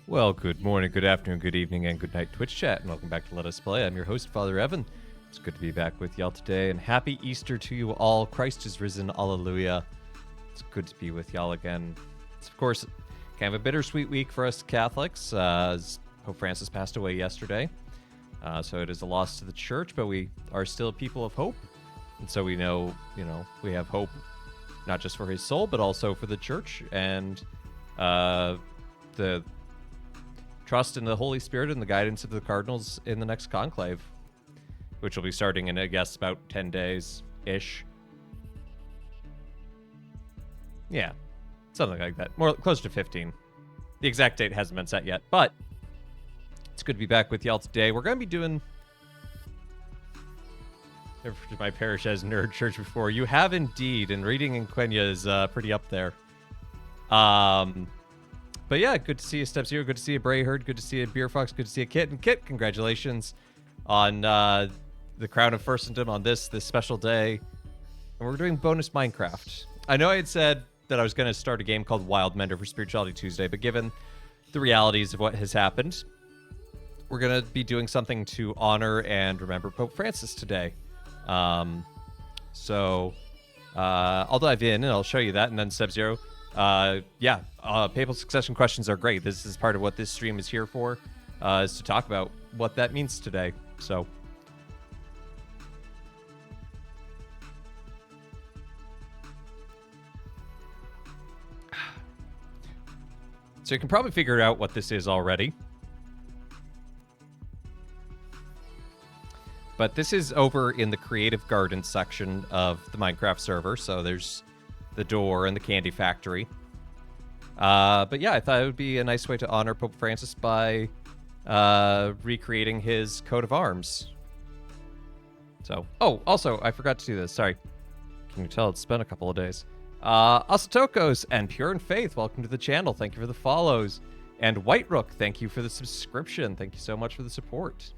Well, good morning, good afternoon, good evening, and good night, Twitch chat, and welcome back to Let Us Play. I'm your host, Father Evan. It's good to be back with y'all today, and happy Easter to you all. Christ is risen, alleluia. It's good to be with y'all again. It's, of course, kind of a bittersweet week for us Catholics, as Pope Francis passed away yesterday. So it is a loss to the church, but we are still people of hope. And so we know, we have hope not just for his soul, but also for the church, and the trust in the Holy Spirit and the guidance of the cardinals in the next conclave, which will be starting in, I guess, about 10 days-ish. Yeah, something like that. More close to 15. The exact date hasn't been set yet, but it's good to be back with y'all today. We're going to be doing... Never forget my parish as Nerd Church before. You have indeed, and reading in Quenya is pretty up there. But yeah, good to see you, Step Zero. Good to see you, Brayherd. Good to see you, Beer Fox. Good to see you, Kit. And Kit, congratulations on the Crown of Furstendom on this special day. And we're doing bonus Minecraft. I know I had said that I was going to start a game called Wild Mender for Spirituality Tuesday, but given the realities of what has happened, we're going to be doing something to honor and remember Pope Francis today. So I'll dive in and I'll show you that, and then Step Zero. Papal succession questions are great. This is part of what this stream is here for, is to talk about what that means today. So you can probably figure out what this is already. But this is over in the Creative Garden section of the Minecraft server. So there's the door and the candy factory. But yeah, I thought it would be a nice way to honor Pope Francis by recreating his coat of arms. So, oh, also, I forgot to do this. Sorry. Can you tell it's been a couple of days? Asatokos and Pure in Faith, welcome to the channel. Thank you for the follows. And White Rook, thank you for the subscription. Thank you so much for the support.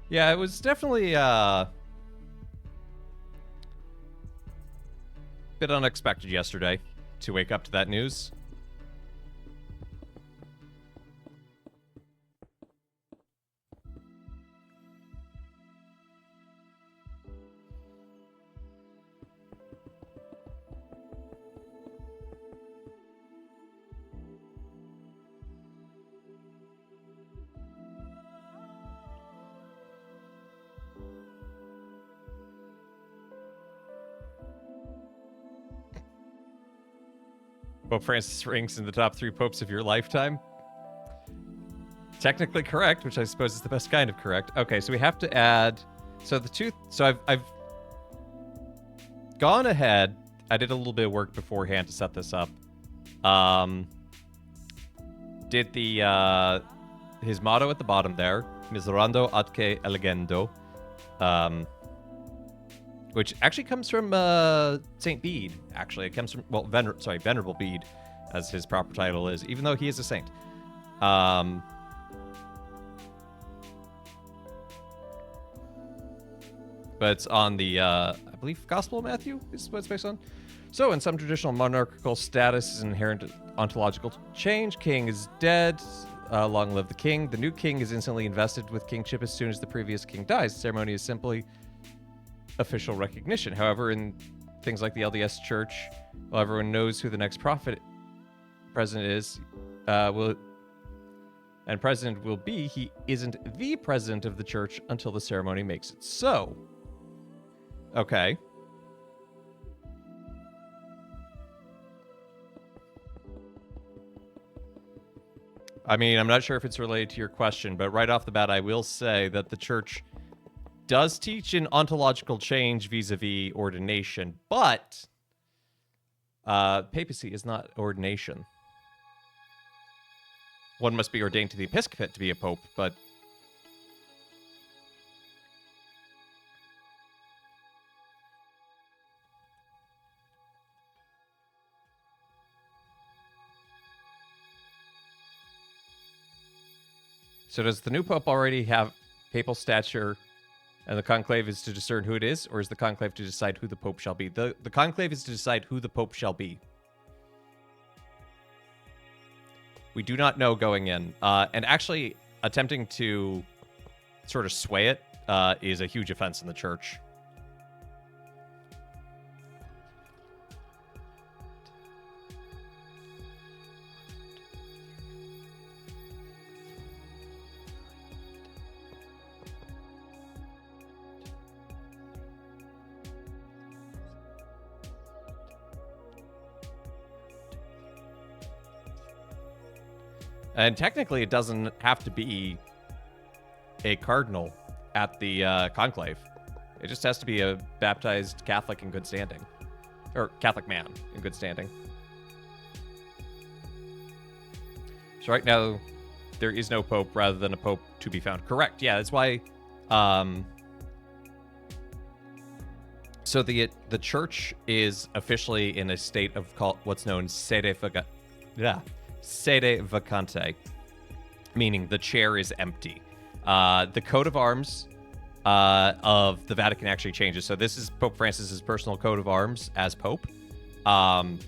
Yeah, it was definitely bit unexpected yesterday to wake up to that news. Pope Francis ranks in the top 3 popes of your lifetime. Technically correct, which I suppose is the best kind of correct. Okay, so we have to add... So I've gone ahead. I did a little bit of work beforehand to set this up. Did the his motto at the bottom there, Miserando atque elegendo, which actually comes from Saint Bede. Actually, it comes from Venerable Bede, as his proper title is, even though he is a saint. But it's on the I believe Gospel of Matthew is what it's based on. So, in some traditional monarchical status is inherent ontological change. King is dead. Long live the king. The new king is instantly invested with kingship as soon as the previous king dies. The ceremony is simply official recognition. However, in things like the LDS Church, while everyone knows who the next president is, president will be, he isn't the president of the church until the ceremony makes it so. Okay. I mean, I'm not sure if it's related to your question, but right off the bat, I will say that the church does teach an ontological change vis-a-vis ordination, but papacy is not ordination. One must be ordained to the episcopate to be a pope, but... So does the new pope already have papal stature, and the conclave is to discern who it is, or is the conclave to decide who the pope shall be? The conclave is to decide who the pope shall be. We do not know going in. And actually, attempting to sort of sway it is a huge offense in the church. And technically, it doesn't have to be a cardinal at the conclave. It just has to be a baptized Catholic in good standing. Or Catholic man in good standing. So right now, there is no pope rather than a pope to be found. Correct. Yeah, that's why... so the church is officially in a state of what's known sede vacante, meaning the chair is empty. The coat of arms of the Vatican actually changes. So this is Pope Francis's personal coat of arms as Pope. And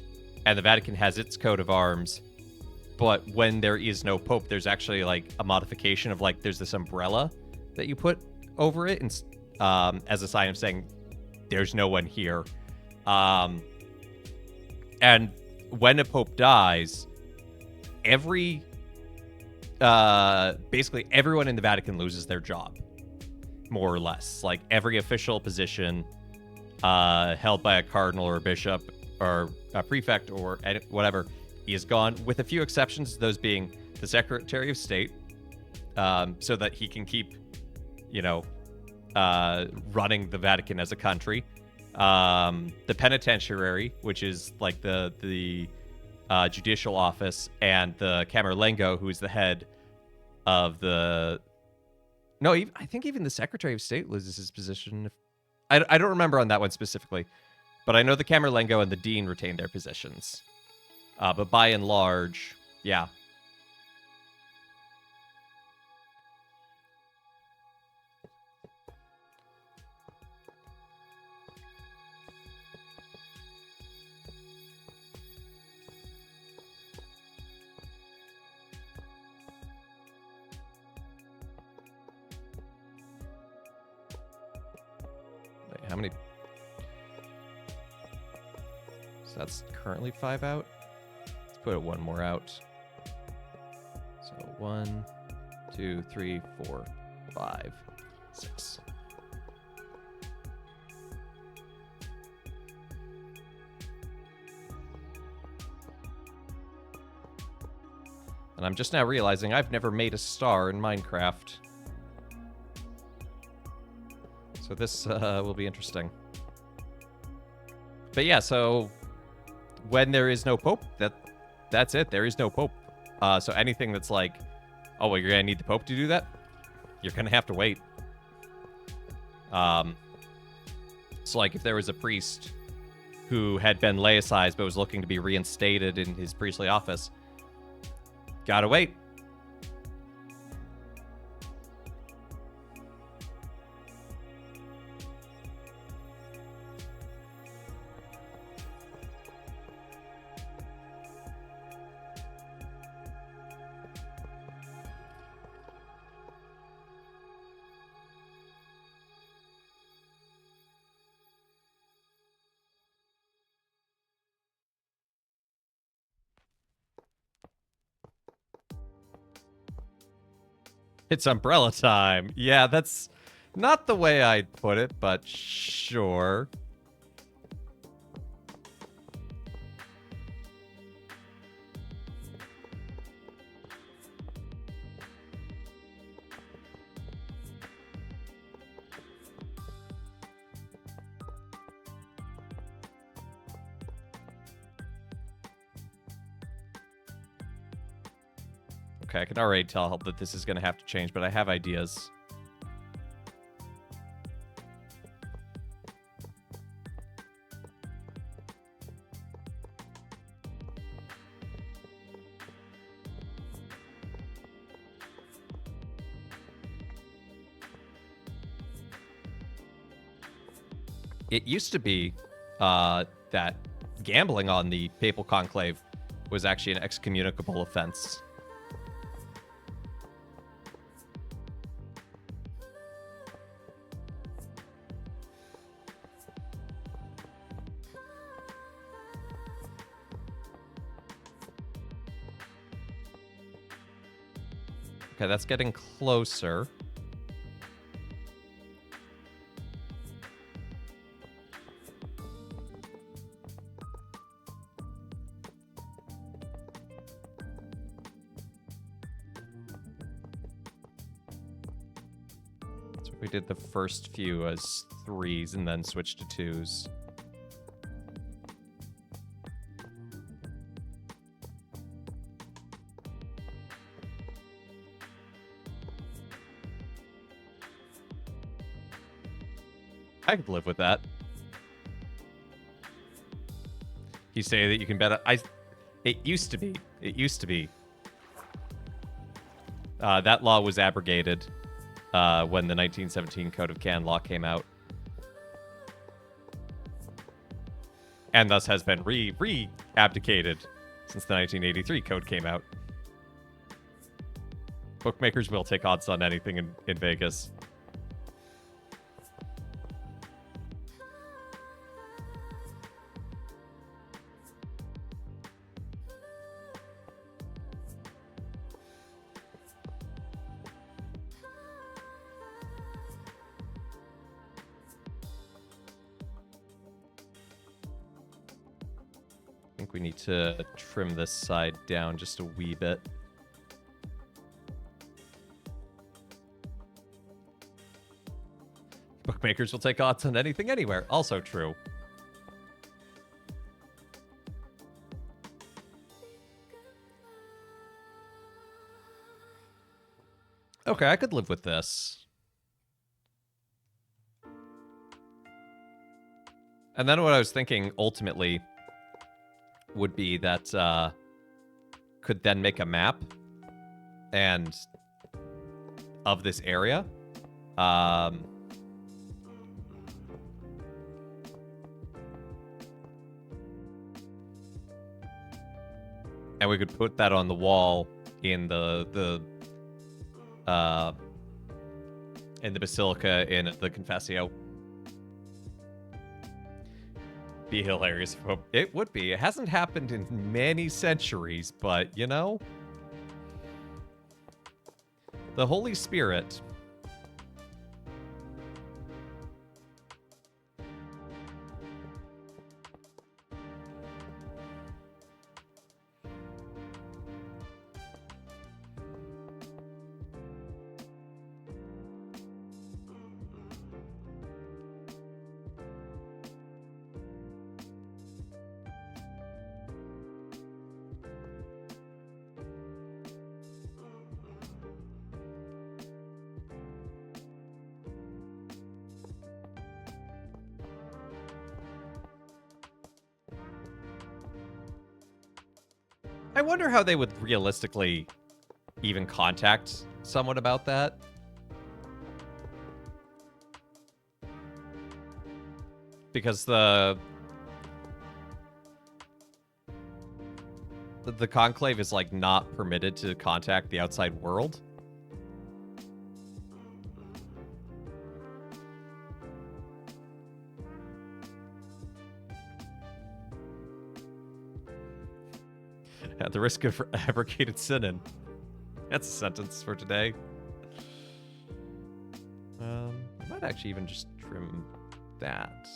the Vatican has its coat of arms. But when there is no Pope, there's actually like a modification of like, there's this umbrella that you put over it and, as a sign of saying, there's no one here. And when a Pope dies, basically everyone in the Vatican loses their job, more or less. Like every official position held by a cardinal or a bishop or a prefect or whatever is gone, with a few exceptions, those being the Secretary of State, so that he can keep, running the Vatican as a country. The penitentiary, which is like the judicial office, and the Camerlengo, who is the head of the... No, I think even the Secretary of State loses his position. I don't remember on that one specifically, but I know the Camerlengo and the Dean retain their positions. But by and large, yeah. Wait, how many? So that's currently 5 out. Put one more out. So 1, 2, 3, 4, 5, 6. And I'm just now realizing I've never made a star in Minecraft. So this will be interesting. But yeah, so when there is no Pope, that's it. There is no Pope. So anything that's like, oh, well, you're going to need the Pope to do that? You're going to have to wait. So, like, if there was a priest who had been laicized but was looking to be reinstated in his priestly office, gotta wait. It's umbrella time. Yeah, that's not the way I'd put it, but sure. Okay, I can already tell that this is going to have to change, but I have ideas. It used to be that gambling on the papal conclave was actually an excommunicable offense. Okay, that's getting closer. So we did the first few as 3s and then switched to 2s. I could live with that. You say that you can bet. It used to be. It used to be. That law was abrogated when the 1917 Code of Canon Law came out, and thus has been re-abdicated since the 1983 Code came out. Bookmakers will take odds on anything in Vegas. I think we need to trim this side down just a wee bit. Bookmakers will take odds on anything anywhere. Also true. Okay, I could live with this. And then what I was thinking ultimately would be that could then make a map and of this area. And we could put that on the wall in the basilica in the Confessio. Be hilarious. It would be. It hasn't happened in many centuries, but you know, the Holy Spirit. I wonder how they would realistically even contact someone about that. Because the conclave is like not permitted to contact the outside world. At the risk of abrogated sin. That's a sentence for today. I might actually even just trim that.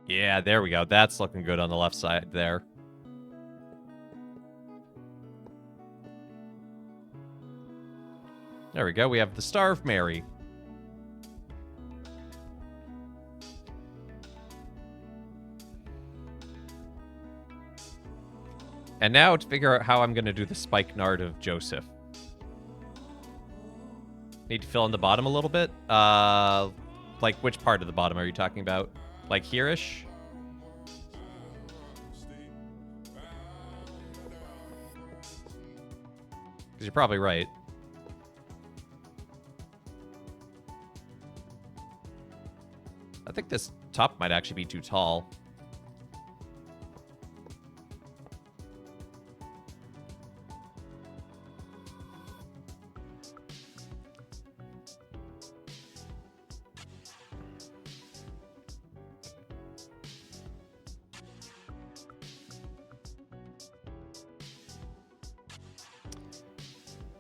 Yeah, there we go. That's looking good on the left side there. There we go. We have the Star of Mary. And now to figure out how I'm going to do the spikenard of Joseph. Need to fill in the bottom a little bit. Like, which part of the bottom are you talking about? Like here-ish? Because you're probably right. I think this top might actually be too tall.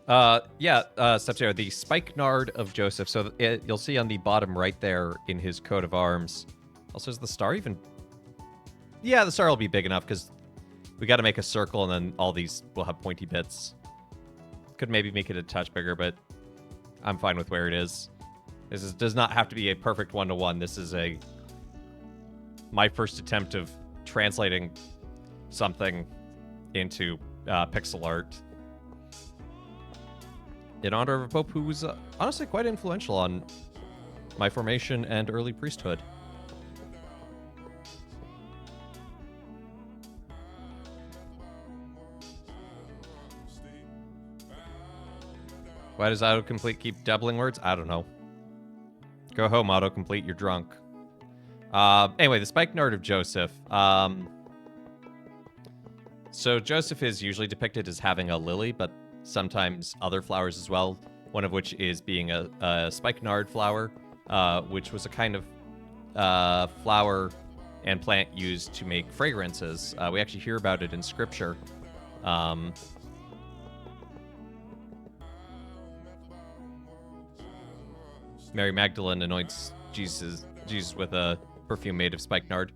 Sub-Zero, the Spikenard of Joseph. So you'll see on the bottom right there in his coat of arms. Also, is the star even... Yeah, the star will be big enough because we got to make a circle and then all these will have pointy bits. Could maybe make it a touch bigger, but I'm fine with where it is. Does not have to be a perfect one-to-one. This is my first attempt of translating something into pixel art. In honor of a pope who was honestly quite influential on my formation and early priesthood. Why does autocomplete keep doubling words? I don't know. Go home, autocomplete, you're drunk. Anyway, the Spikenard of Joseph. So Joseph is usually depicted as having a lily, but sometimes other flowers as well, one of which is being a spikenard flower, which was a kind of flower and plant used to make fragrances. We actually hear about it in scripture. Mary Magdalene anoints Jesus with a perfume made of spikenard.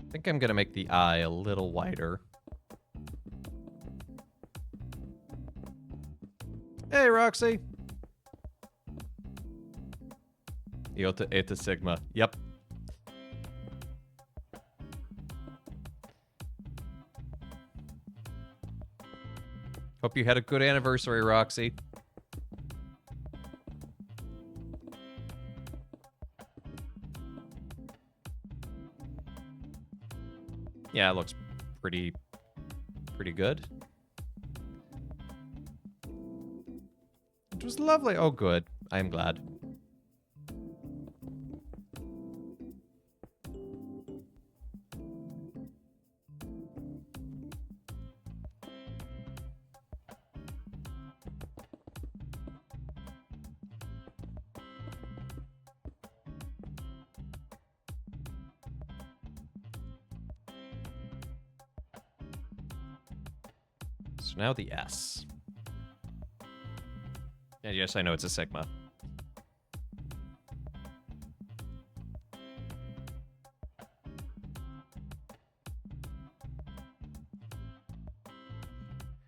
I think I'm going to make the eye a little wider. Hey, Roxy! Iota Eta Sigma. Yep. Hope you had a good anniversary, Roxy. Yeah, it looks pretty good. It was lovely. Oh, good. I am glad. So now the S. And yes, I know it's a sigma.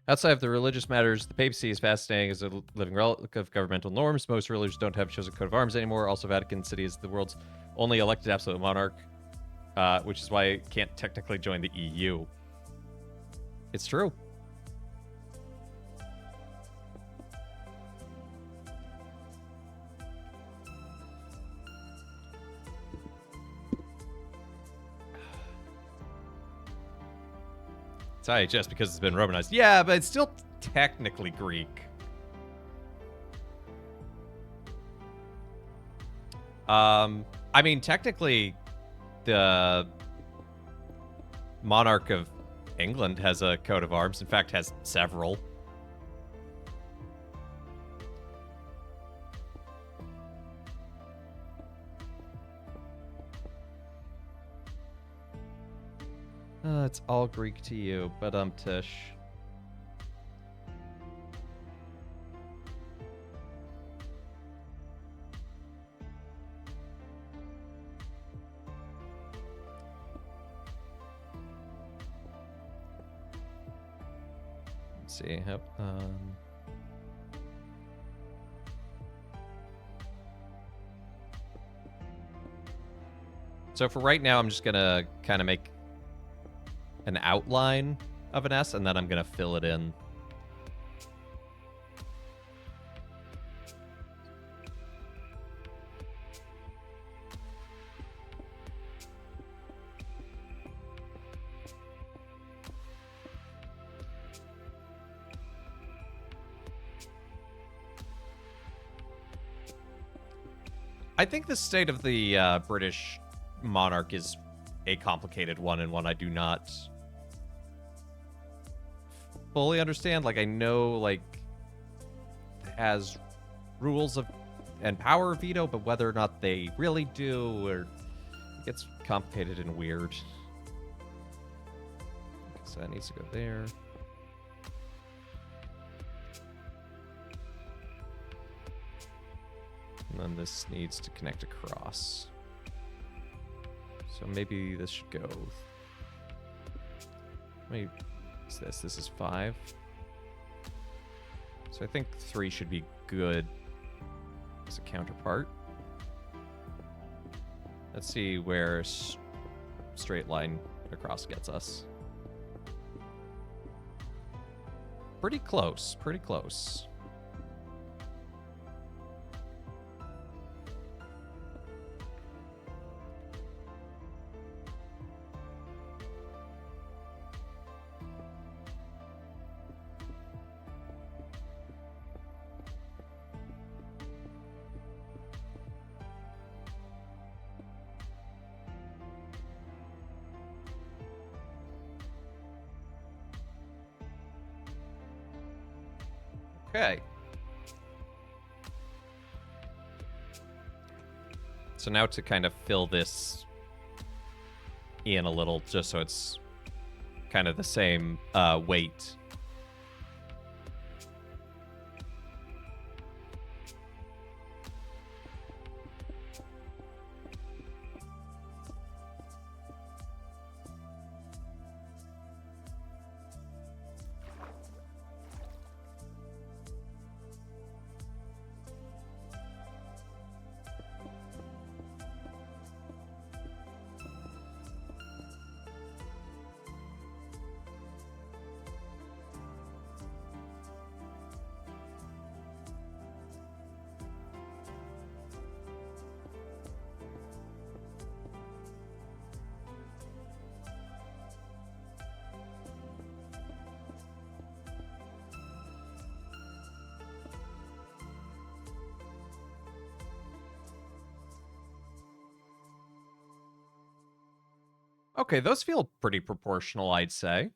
Outside of the religious matters, the papacy is fascinating as a living relic of governmental norms. Most religions don't have a chosen coat of arms anymore. Also, Vatican City is the world's only elected absolute monarch, which is why it can't technically join the EU. It's true. It's just because it's been Romanized. Yeah, but it's still technically Greek. I mean, technically, the monarch of England has a coat of arms. In fact, has several. It's all Greek to you, but Tish. Let's see how. So for right now, I'm just gonna kind of make an outline of an S, and then I'm gonna fill it in. I think the state of the British monarch is a complicated one, and one I do not fully understand. Like, I know, like, it has rules of and power of veto, but whether or not they really do, or it gets complicated and weird. Okay, so that needs to go there. And then this needs to connect across. So maybe this should go. Maybe it's this. This is 5. So I think 3 should be good as a counterpart. Let's see where straight line across gets us. Pretty close. Pretty close. Okay. So now to kind of fill this in a little, just so it's kind of the same weight. Okay, those feel pretty proportional, I'd say.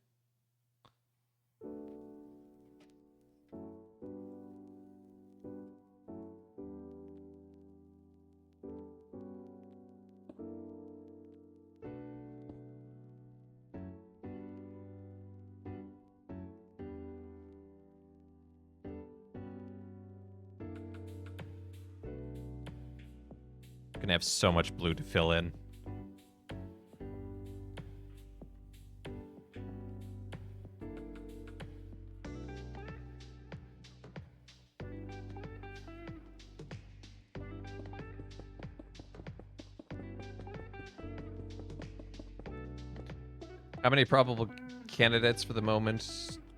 Gonna have so much blue to fill in. How many probable candidates for the moment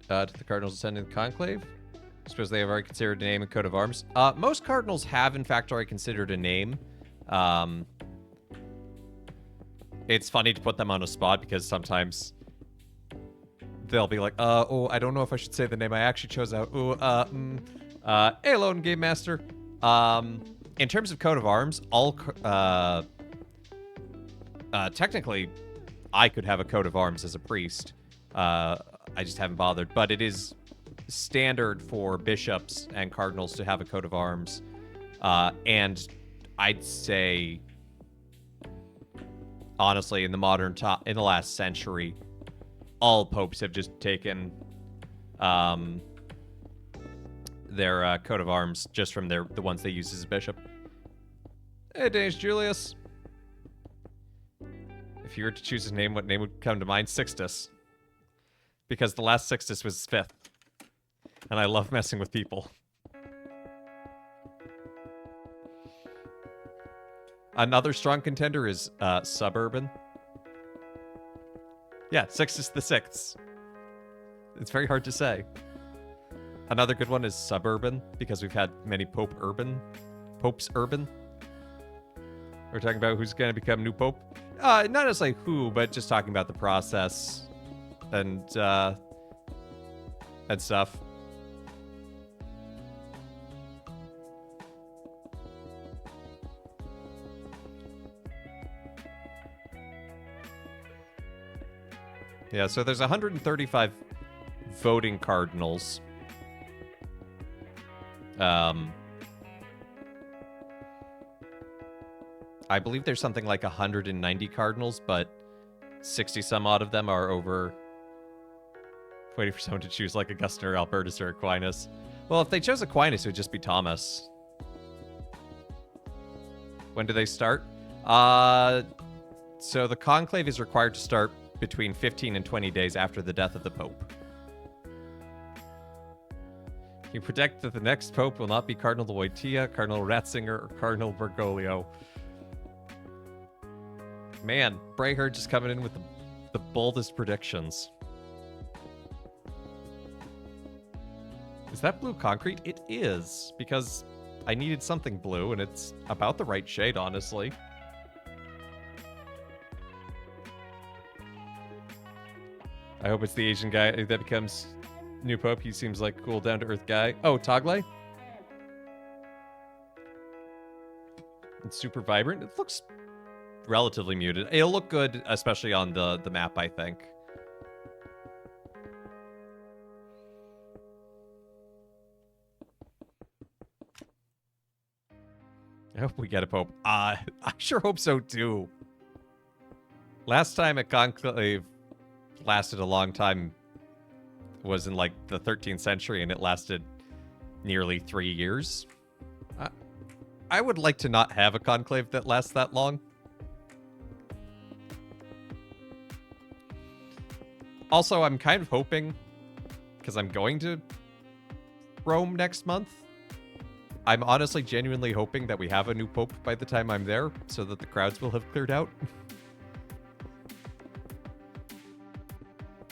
to the Cardinals ascending conclave? I suppose they have already considered a name and coat of arms. Most Cardinals have, in fact, already considered a name. It's funny to put them on a spot because sometimes they'll be like, oh, I don't know if I should say the name I actually chose out. Hey, Lone Game Master. In terms of coat of arms, all technically, I could have a coat of arms as a priest. I just haven't bothered. But it is standard for bishops and cardinals to have a coat of arms. And I'd say, honestly, in the in the last century, all popes have just taken their coat of arms just from the ones they use as a bishop. Hey, Danish Julius. If you were to choose a name, what name would come to mind? Sixtus. Because the last Sixtus was 5th. And I love messing with people. Another strong contender is Suburban. Yeah, Sixtus the 6th. It's very hard to say. Another good one is Suburban, because we've had many Popes Urban. We're talking about who's going to become new Pope. Not necessarily who, but just talking about the process and stuff. Yeah, so there's 135 voting cardinals. I believe there's something like 190 cardinals, but 60 some odd of them are over. Waiting for someone to choose like Augustine or Albertus or Aquinas. Well, if they chose Aquinas, it would just be Thomas. When do they start? So the conclave is required to start between 15 and 20 days after the death of the Pope. You predict that the next Pope will not be Cardinal Wojtyla, Cardinal Ratzinger, or Cardinal Bergoglio. Man, Brayherd just coming in with the boldest predictions. Is that blue concrete? It is, because I needed something blue, and it's about the right shade, honestly. I hope it's the Asian guy that becomes new Pope. He seems like a cool, down-to-earth guy. Oh, Tagle? It's super vibrant. It looks relatively muted. It'll look good, especially on the map, I think. I hope we get a Pope. I sure hope so, too. Last time a conclave lasted a long time was in, like, the 13th century, and it lasted nearly 3 years. I would like to not have a conclave that lasts that long. Also, I'm kind of hoping, because I'm going to Rome next month, I'm honestly genuinely hoping that we have a new pope by the time I'm there, so that the crowds will have cleared out.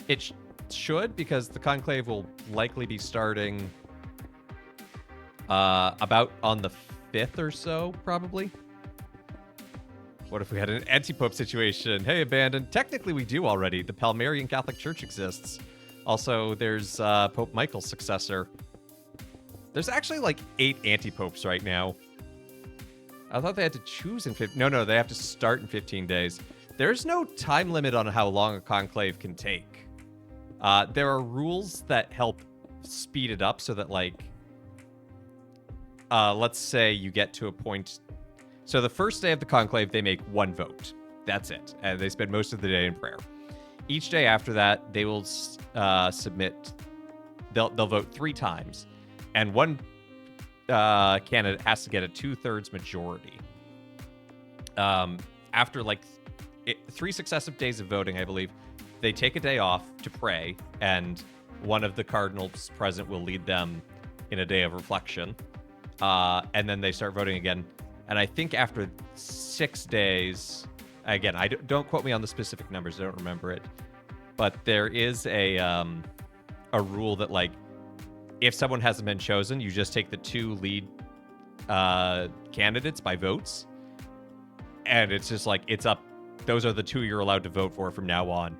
It should, because the conclave will likely be starting about on the 5th or so, probably. What if we had an anti-pope situation? Hey, Abandoned. Technically, we do already. The Palmarian Catholic Church exists. Also, there's Pope Michael's successor. There's actually like 8 anti-popes right now. I thought they had to choose in 15... No, they have to start in 15 days. There's no time limit on how long a conclave can take. There are rules that help speed it up so that, like... let's say you get to a point... So the first day of the conclave, they make 1 vote. That's it. And they spend most of the day in prayer. Each day after that, they will submit... They'll vote 3 times. And one candidate has to get a 2/3 majority. After, like, 3 successive days of voting, I believe, they take a day off to pray, and one of the cardinals present will lead them in a day of reflection. And then they start voting again. And I think after 6 days, again, don't quote me on the specific numbers, I don't remember it, but there is a rule that, like, if someone hasn't been chosen, you just take the 2 lead candidates by votes, and it's just like, it's up. Those are the 2 you're allowed to vote for from now on.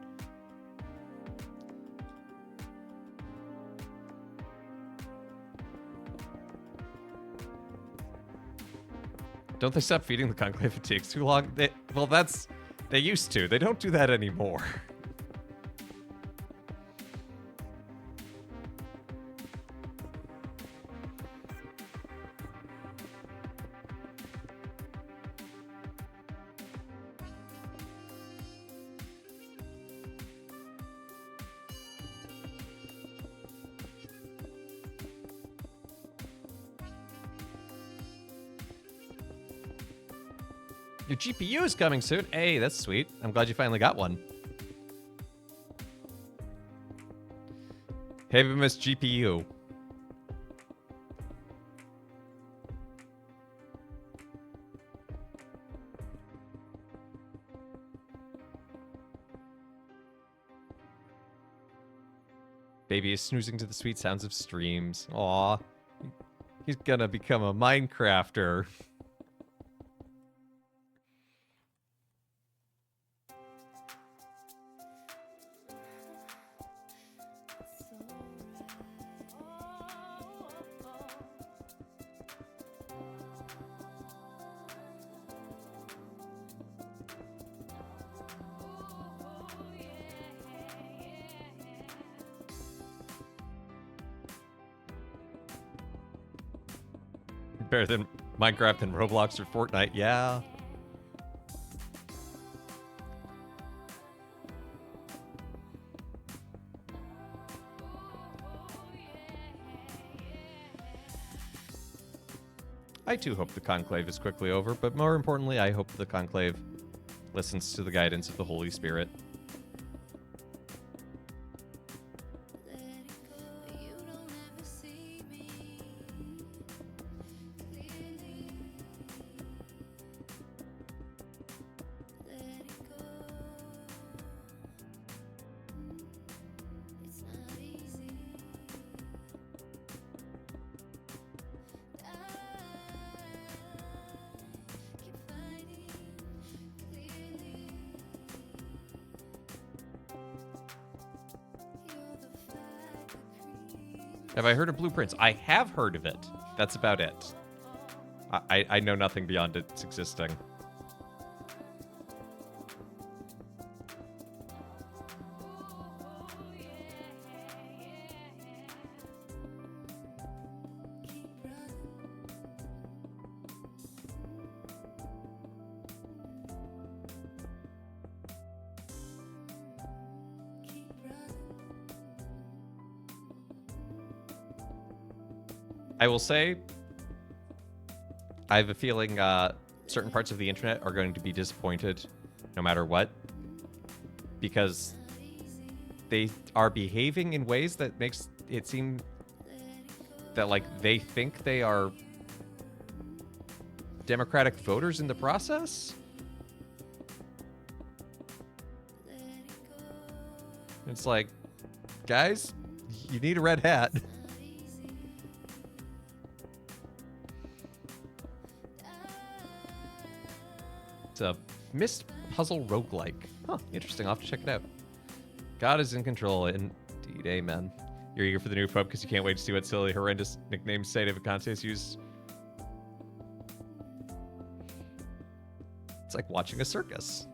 Don't they stop feeding the conclave if it takes too long? They used to. They don't do that anymore. Your GPU is coming soon. Hey, that's sweet. I'm glad you finally got one. Hey, Miss GPU. Baby is snoozing to the sweet sounds of streams. Aw. He's gonna become a Minecrafter. Better than Minecraft and Roblox or Fortnite, yeah. I too hope the conclave is quickly over, but more importantly, I hope the conclave listens to the guidance of the Holy Spirit. Have I heard of Blueprints? I have heard of it. That's about it. I know nothing beyond its existing. I will say, I have a feeling certain parts of the internet are going to be disappointed no matter what, because they are behaving in ways that makes it seem that, like, they think they are Democratic voters in the process. It's like, guys, you need a red hat. It's a Myst puzzle roguelike. Huh, interesting. I'll have to check it out. God is in control. Indeed, amen. You're eager for the new Pope because you can't wait to see what silly, horrendous nicknames St. Vacantius used. It's like watching a circus.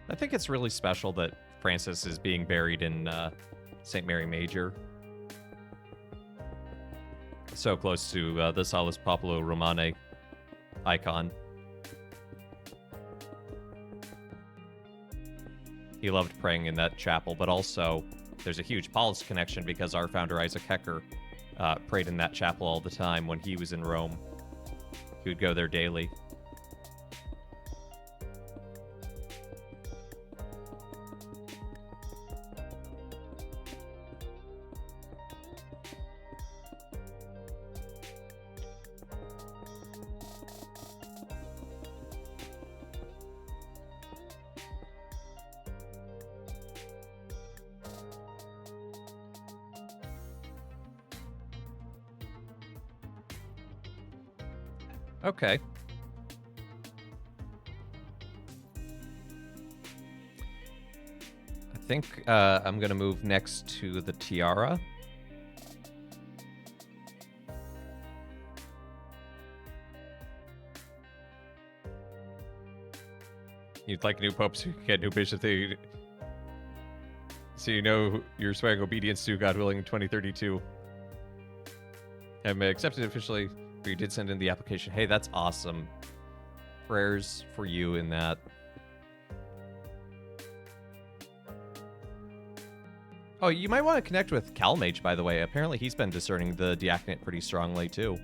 I think it's really special that Francis is being buried in St. Mary Major. So close to the Salus Populo Romane icon. He loved praying in that chapel, but also there's a huge Paulist connection because our founder Isaac Hecker prayed in that chapel all the time when he was in Rome. He would go there daily. Okay. I think I'm going to move next to the tiara. You'd like a new pope so you can get new bishop. So you know you're swearing obedience to, God willing, in 2032. I'm accepted officially, but you did send in the application. Hey, that's awesome. Prayers for you in that. Oh, you might want to connect with Calmage, by the way. Apparently he's been discerning the diaconate pretty strongly, too.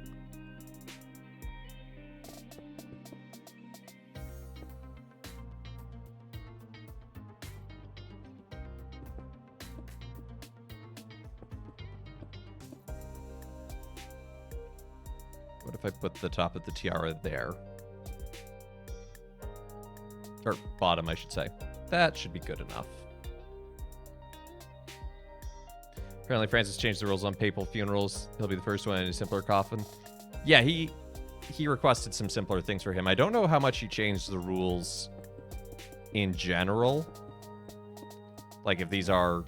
What if I put the top of the tiara there? Or bottom, I should say. That should be good enough. Apparently Francis changed the rules on papal funerals. He'll be the first one in a simpler coffin. Yeah, he requested some simpler things for him. I don't know how much he changed the rules in general. Like if these are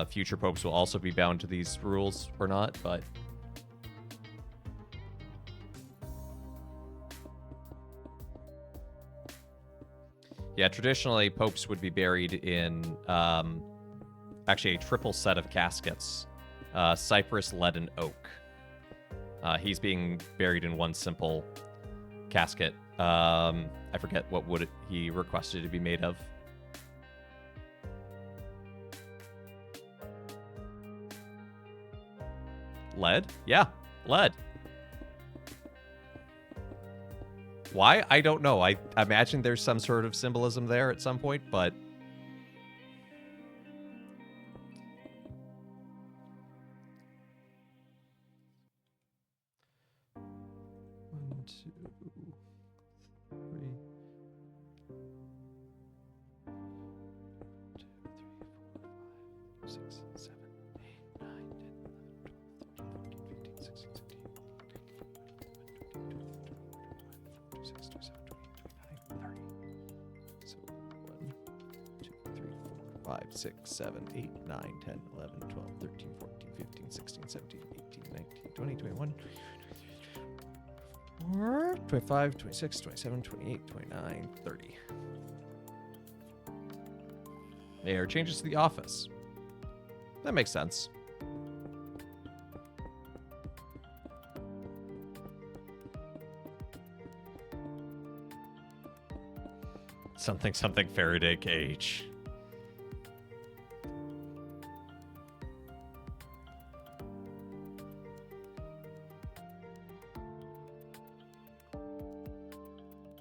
future popes will also be bound to these rules or not, but yeah, traditionally popes would be buried in actually a triple set of caskets, cypress, lead, and oak. He's being buried in one simple casket. I forget what wood he requested to be made of. Lead? Yeah, lead. Why? I don't know. I imagine there's some sort of symbolism there at some point, but one, two, three. 2, 3, 4, 5, 6, 7, 8, 9, 10, 11, 12, 13, 14, 15, 16, 17, 18, 19, 20, 21, 22, 23, 24, 25, 26, 27, 28, 29, 30. So 1, 2, 3, 4, 5, 6, 7, 8, 9, 10, 11, 12, 13, 14, 15, 16, 17, 18, 19, 20, 21, 25, 26, 27, 28, 29, 30. There are changes to the office. That makes sense. Something Faraday cage.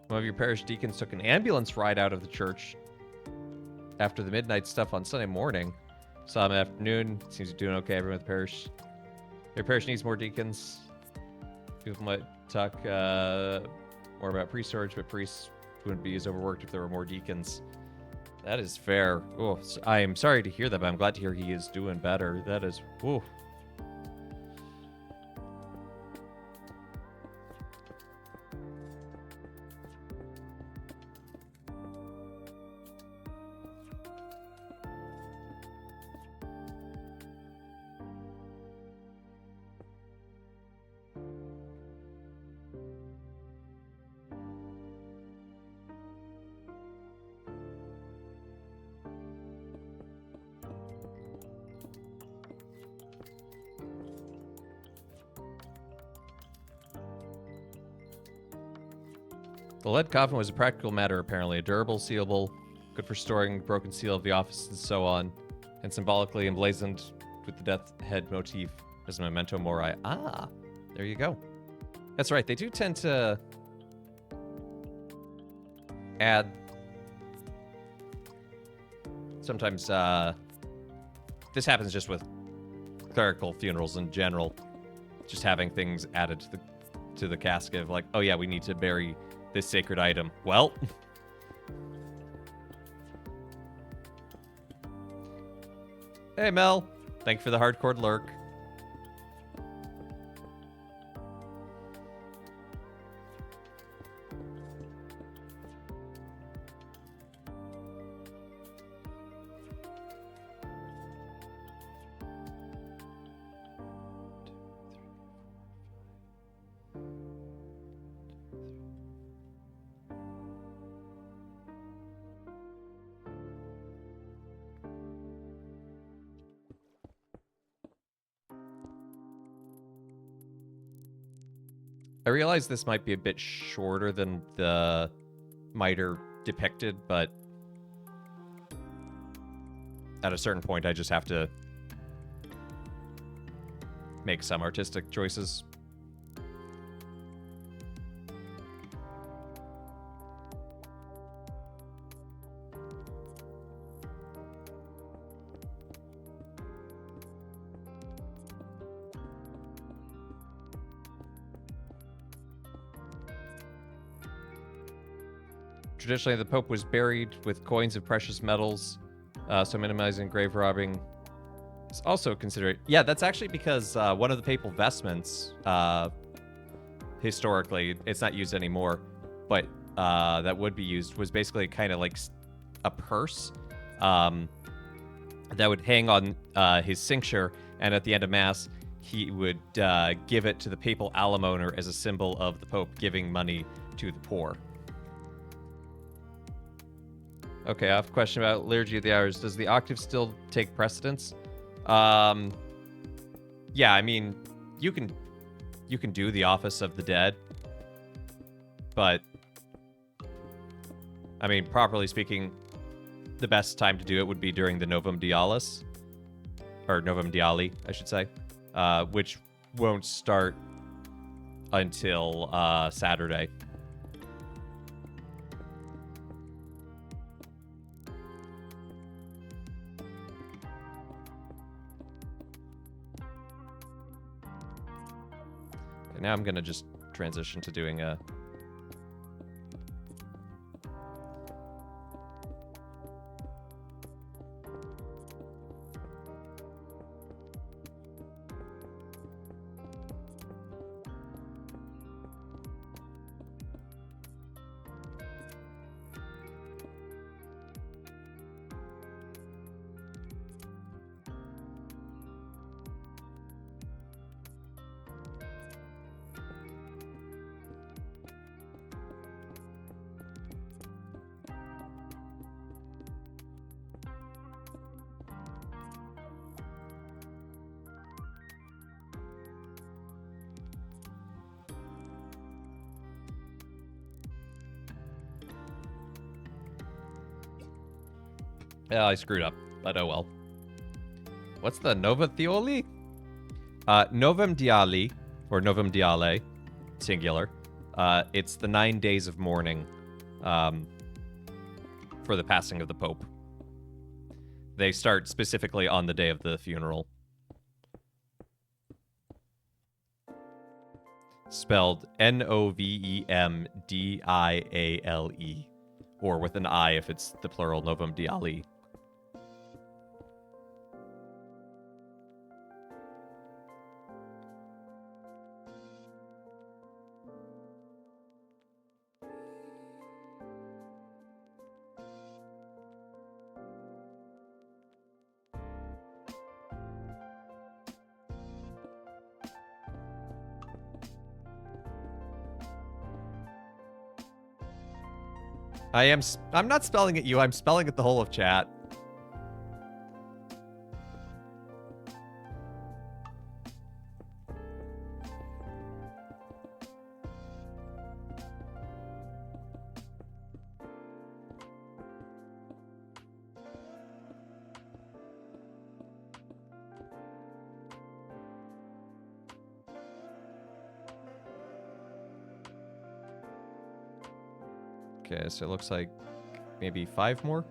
One of your parish deacons took an ambulance ride out of the church after the midnight stuff on Sunday morning. Saw him afternoon. Seems to be doing okay. Everyone at the parish. Your parish needs more deacons. People might talk more about priest storage, but priests wouldn't be as overworked if there were more deacons. That is fair. Oh, I am sorry to hear that, but I'm glad to hear he is doing better. That is, whew. The lead coffin was a practical matter, apparently. A durable, sealable, good for storing broken seal of the office and so on, and symbolically emblazoned with the death head motif as a memento mori. Ah, there you go. That's right. They do tend to add sometimes this happens just with clerical funerals in general, just having things added to the casket of like, oh yeah, we need to bury this sacred item. Well, hey Mel, thank you for the hardcore lurk. I realize this might be a bit shorter than the miter depicted, but at a certain point, I just have to make some artistic choices. traditionally, the Pope was buried with coins of precious metals, so minimizing grave robbing is also considered. Yeah, that's actually because one of the papal vestments, historically, it's not used anymore, but that would be used, was basically kind of like a purse that would hang on his cincture, and at the end of Mass, he would give it to the papal almoner as a symbol of the Pope giving money to the poor. Okay, I have a question about Liturgy of the Hours. Does the octave still take precedence? Yeah, I mean, you can do the Office of the Dead, but I mean, properly speaking, the best time to do it would be during the Novum Dialis, or Novum Diali, I should say, which won't start until Saturday. And now I'm gonna just transition to doing a yeah, I screwed up, but oh well. What's the Nova Theoli? Novum Diali, or Novum Diale, singular. It's the 9 days of mourning for the passing of the Pope. They start specifically on the day of the funeral. Spelled Novemdiale, or with an I if it's the plural, Novum Diali. I'm not spelling at you, I'm spelling at the whole of chat. Okay, so it looks like maybe 5 more.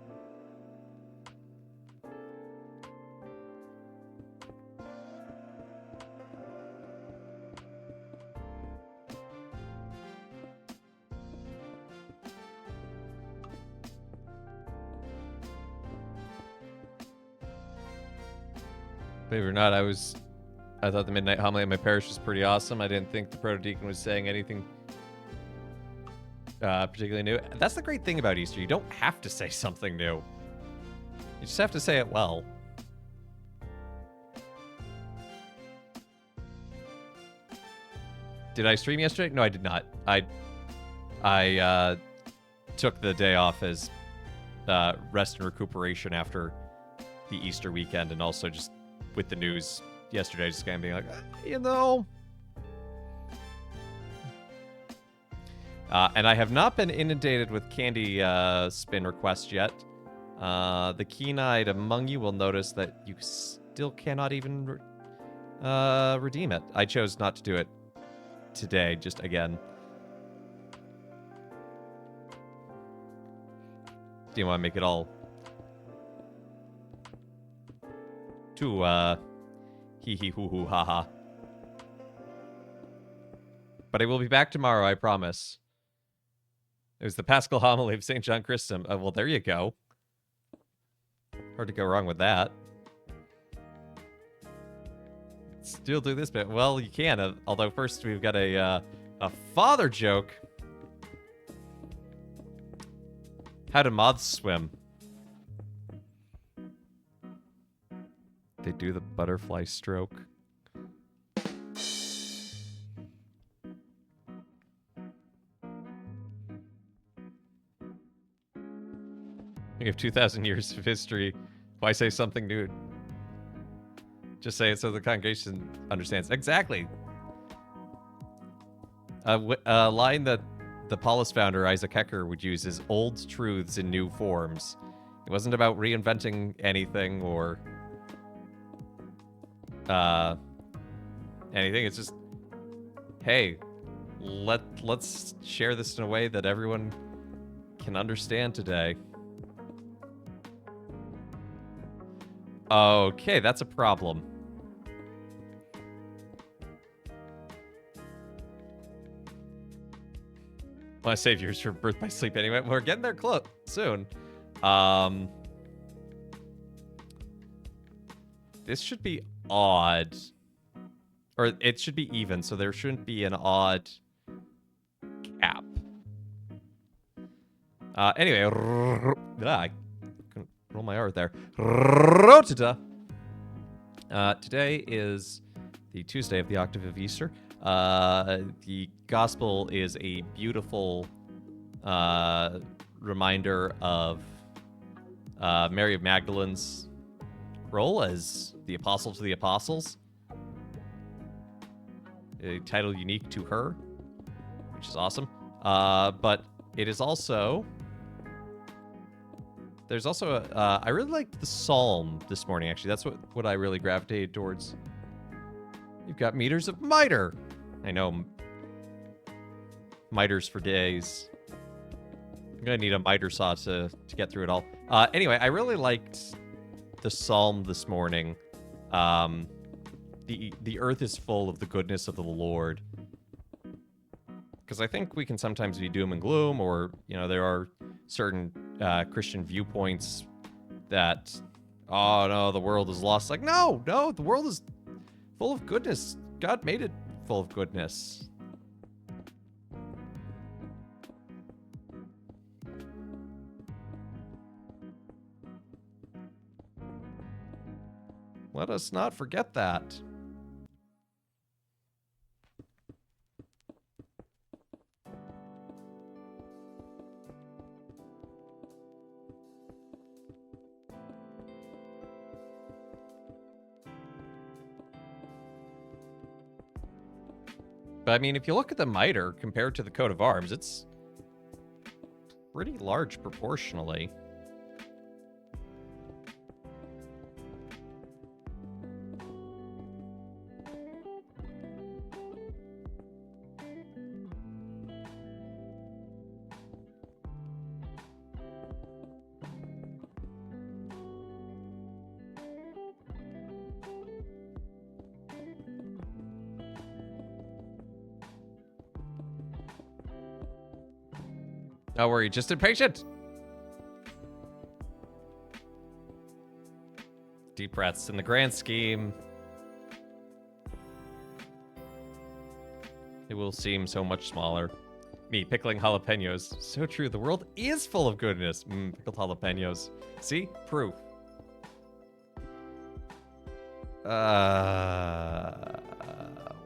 Believe it or not, I thought the Midnight Homily at my parish was pretty awesome. I didn't think the proto-deacon was saying anything particularly new. That's the great thing about Easter. You don't have to say something new. You just have to say it well. Did I stream yesterday? No, I did not. I took the day off as rest and recuperation after the Easter weekend, and also just with the news yesterday, just kind of being like, you know. And I have not been inundated with candy spin requests yet. The keen-eyed among you will notice that you still cannot even redeem it. I chose not to do it today, just again. Do you want to make it all too hee-hee-hoo-hoo-ha-ha? But I will be back tomorrow, I promise. It was the Paschal Homily of St. John Chrysostom. Well, there you go. Hard to go wrong with that. Still do this bit. Well, you can. Although first we've got a father joke. How do moths swim? They do the butterfly stroke. We have 2,000 years of history. Why say something new? Just say it so the congregation understands. Exactly. A line that the Paulist founder, Isaac Hecker, would use is old truths in new forms. It wasn't about reinventing anything or anything. It's just, hey, let's share this in a way that everyone can understand today. Okay, that's a problem. Want to save yours for birth by sleep anyway. We're getting there soon. This should be odd. Or it should be even, so there shouldn't be an odd cap. Anyway, I couldn't roll my R there. Rotata. Today is the Tuesday of the octave of Easter. The gospel is a beautiful reminder of Mary of Magdalene's role as the apostle to the apostles. A title unique to her, which is awesome. But it is also... There's also I really liked the psalm this morning, actually. That's what I really gravitated towards. You've got meters of miter. I know. Miters for days. I'm going to need a miter saw to get through it all. Anyway, I really liked the psalm this morning. The earth is full of the goodness of the Lord. Because I think we can sometimes be doom and gloom, or, there are certain Christian viewpoints that, oh no, the world is lost. Like, no, the world is full of goodness. God made it full of goodness. Let us not forget that. But I mean, if you look at the mitre compared to the coat of arms, it's pretty large proportionally. Don't worry, just impatient. Deep breaths. In the grand scheme, it will seem so much smaller. Me, pickling jalapenos. So true, the world is full of goodness. Pickled jalapenos. See? Proof.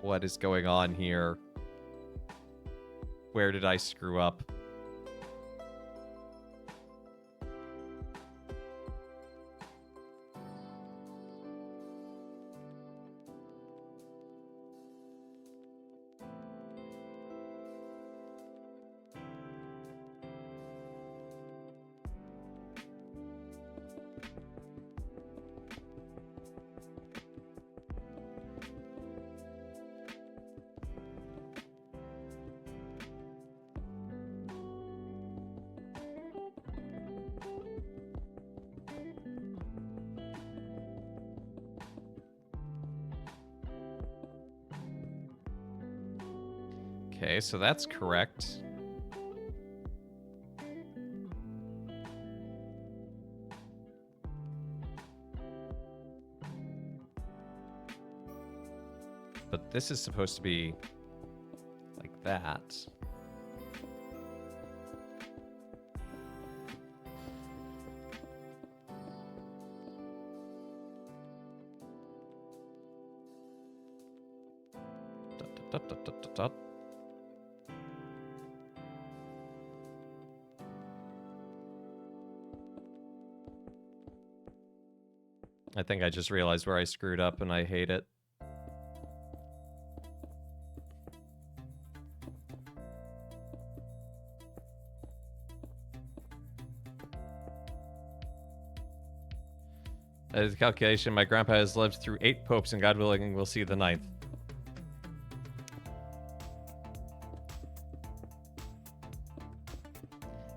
What is going on here? Where did I screw up? Okay, so that's correct. this is supposed to be like that. Dot, dot, dot, dot, dot. I think I just realized where I screwed up and I hate it. As a calculation, my grandpa has lived through 8 popes, and God willing, we'll see the 9th.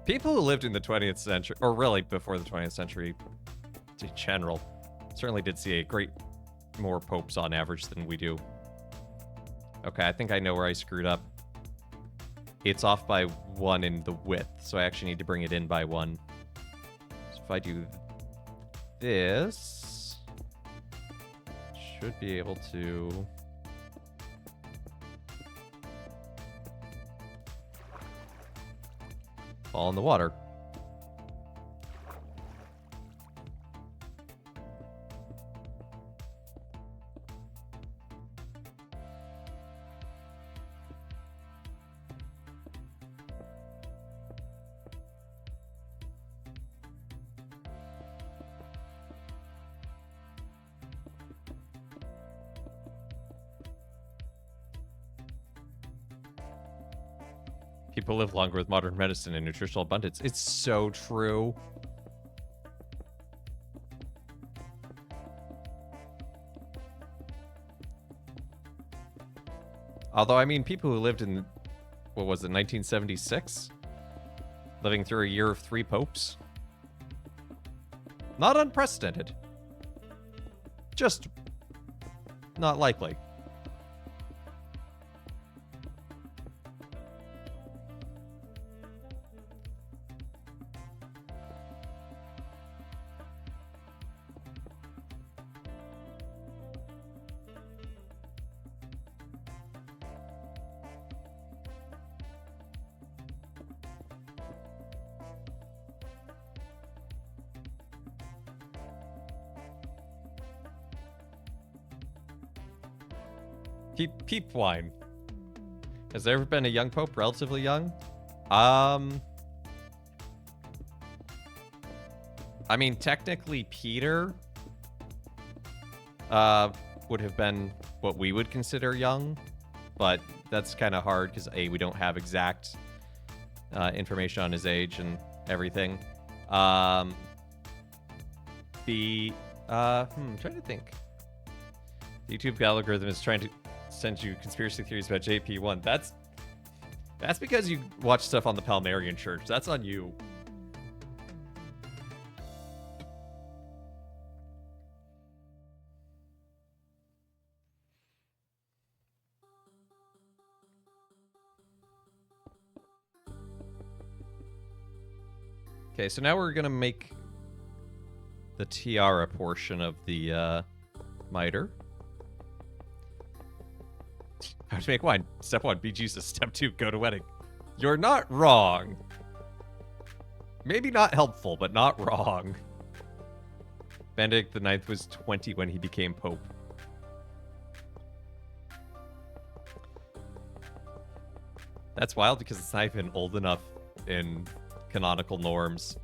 People who lived in the 20th century, or really before the 20th century in general, certainly did see a great more popes on average than we do. Okay, I think I know where I screwed up. It's off by 1 in the width, so I actually need to bring it in by 1. So if I do this, should be able to... fall in the water. People live longer with modern medicine and nutritional abundance. It's so true. Although, I mean, people who lived in, what was it, 1976? Living through a year of 3 popes? Not unprecedented. Just not likely. Peep wine. Has there ever been a young pope, relatively young? I mean, technically Peter would have been what we would consider young, but that's kind of hard because A, we don't have exact information on his age and everything. B, I'm trying to think. The YouTube algorithm is trying to send you conspiracy theories about JP1. That's because you watch stuff on the Palmarian Church. That's on you. Okay, so now we're gonna make the tiara portion of the miter. How to make wine. Step 1, be Jesus. Step 2, go to wedding. You're not wrong. Maybe not helpful, but not wrong. Benedict the Ninth was 20 when he became Pope. That's wild because it's not even old enough in canonical norms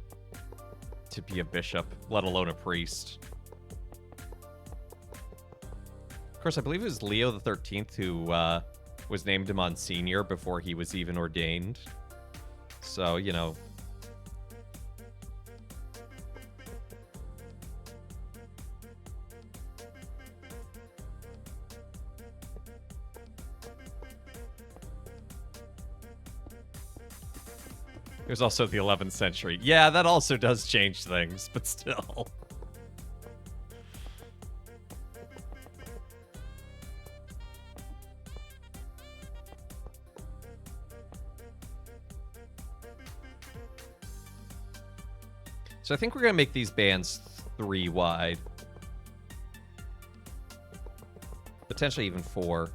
to be a bishop, let alone a priest. Of course, I believe it was Leo the 13th who was named a Monsignor before he was even ordained. So, you know. It was also the 11th century. Yeah, that also does change things, but still. So I think we're going to make these bands 3 wide. Potentially even 4.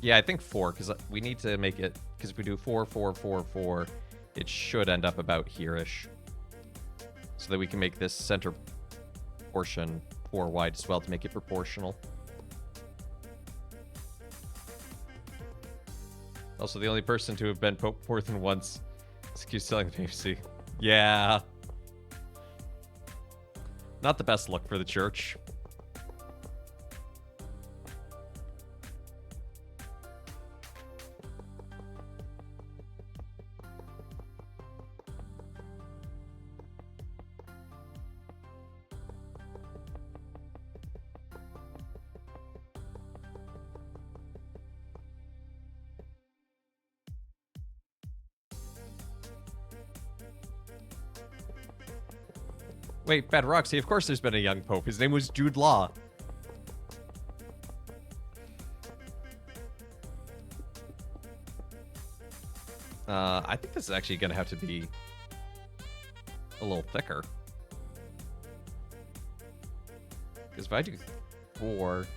Yeah, I think 4, because we need to make it, because if we do 4, 4, 4, 4, it should end up about here-ish. So that we can make this center portion 4 wide as well to make it proportional. Also, the only person to have been Pope more than once is accused of selling the papacy. Yeah. Not the best look for the church. Wait, Bad Roxy, of course there's been a young pope. His name was Jude Law. I think this is actually going to have to be a little thicker. Because if I do 4...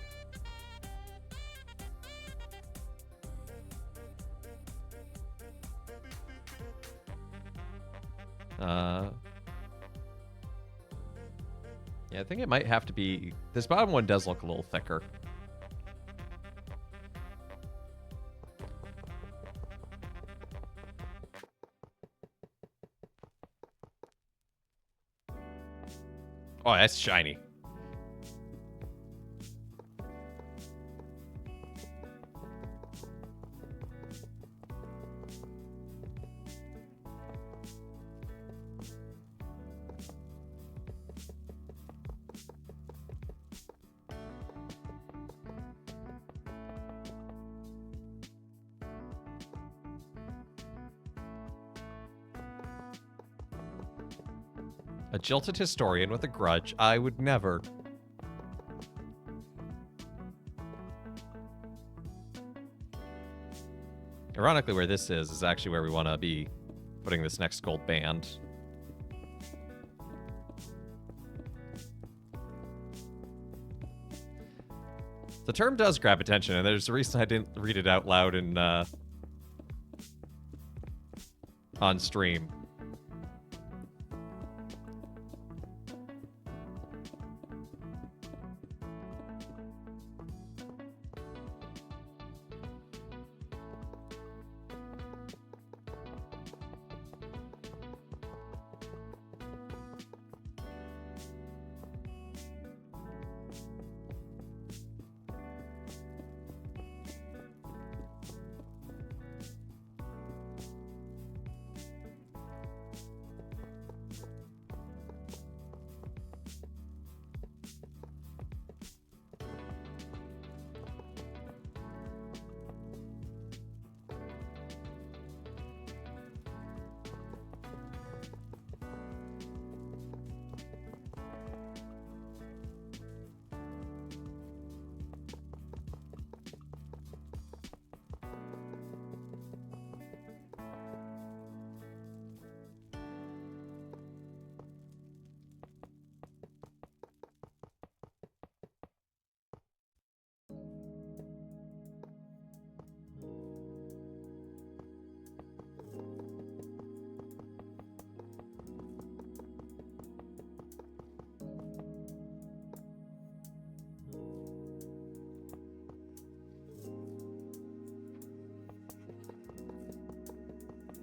Yeah, I think it might have to be... This bottom one does look a little thicker. Oh, that's shiny. A jilted historian with a grudge. I would never. Ironically, where this is actually where we want to be putting this next gold band. The term does grab attention, and there's a reason I didn't read it out loud in, on stream.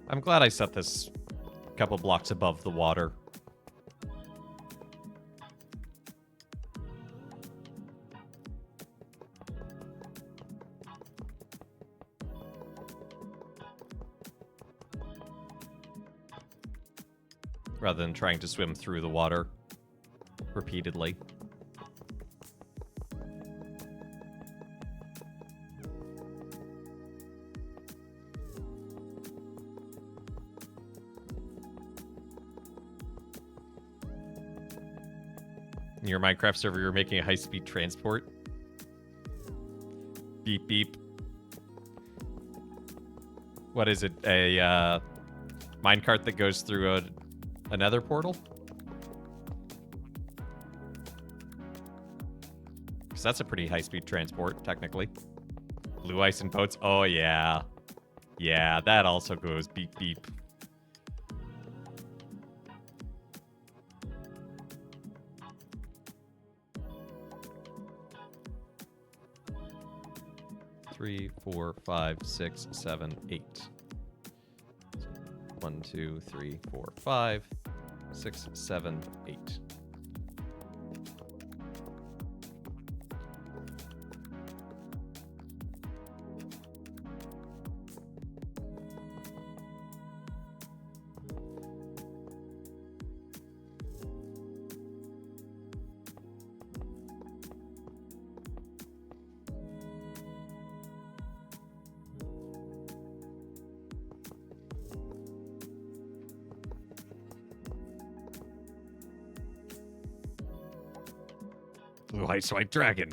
I'm glad I set this a couple blocks above the water. Rather than trying to swim through the water repeatedly. In your Minecraft server, you're making a high-speed transport. Beep, beep. What is it? A minecart that goes through another portal? Because that's a pretty high-speed transport, technically. Blue ice and boats. Oh, yeah. Yeah, that also goes beep beep. Three, 4, 5, 6, 7, 8. 1, 2, 3, 4, 5, 6, 7, 8. Blue Ice White Dragon.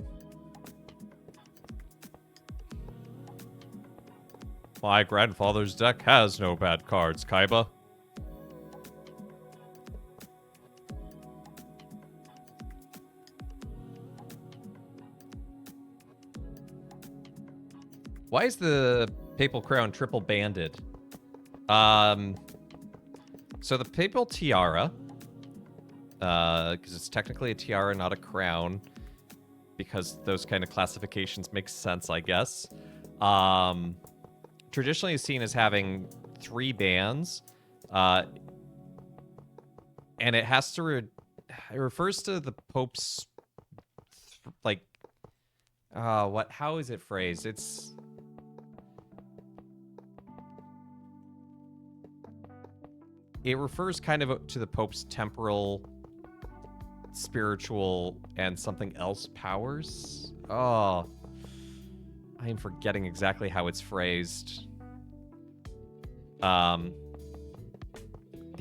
My grandfather's deck has no bad cards, Kaiba. Why is the Papal Crown triple banded? So the Papal Tiara, because it's technically a tiara, not a crown, because those kind of classifications make sense, I guess. Traditionally is seen as having 3 bands, and it has to it refers to the Pope's like how is it phrased? It refers kind of to the Pope's temporal, spiritual, and something else powers. Oh, I am forgetting exactly how it's phrased. The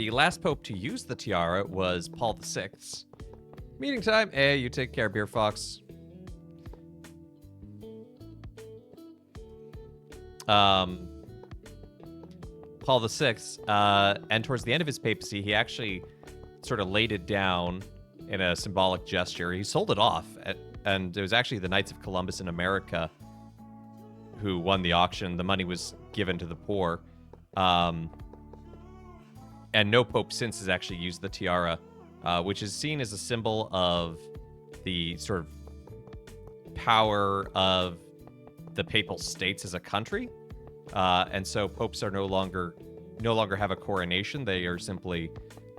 last Pope to use the tiara was Paul VI. Meeting time. Hey, you take care, Beer Fox. Paul VI, and towards the end of his papacy, he actually sort of laid it down in a symbolic gesture. He sold it off, and it was actually the Knights of Columbus in America who won the auction. The money was given to the poor. And no pope since has actually used the tiara, which is seen as a symbol of the sort of power of the papal states as a country. And so popes are no longer have a coronation. They are simply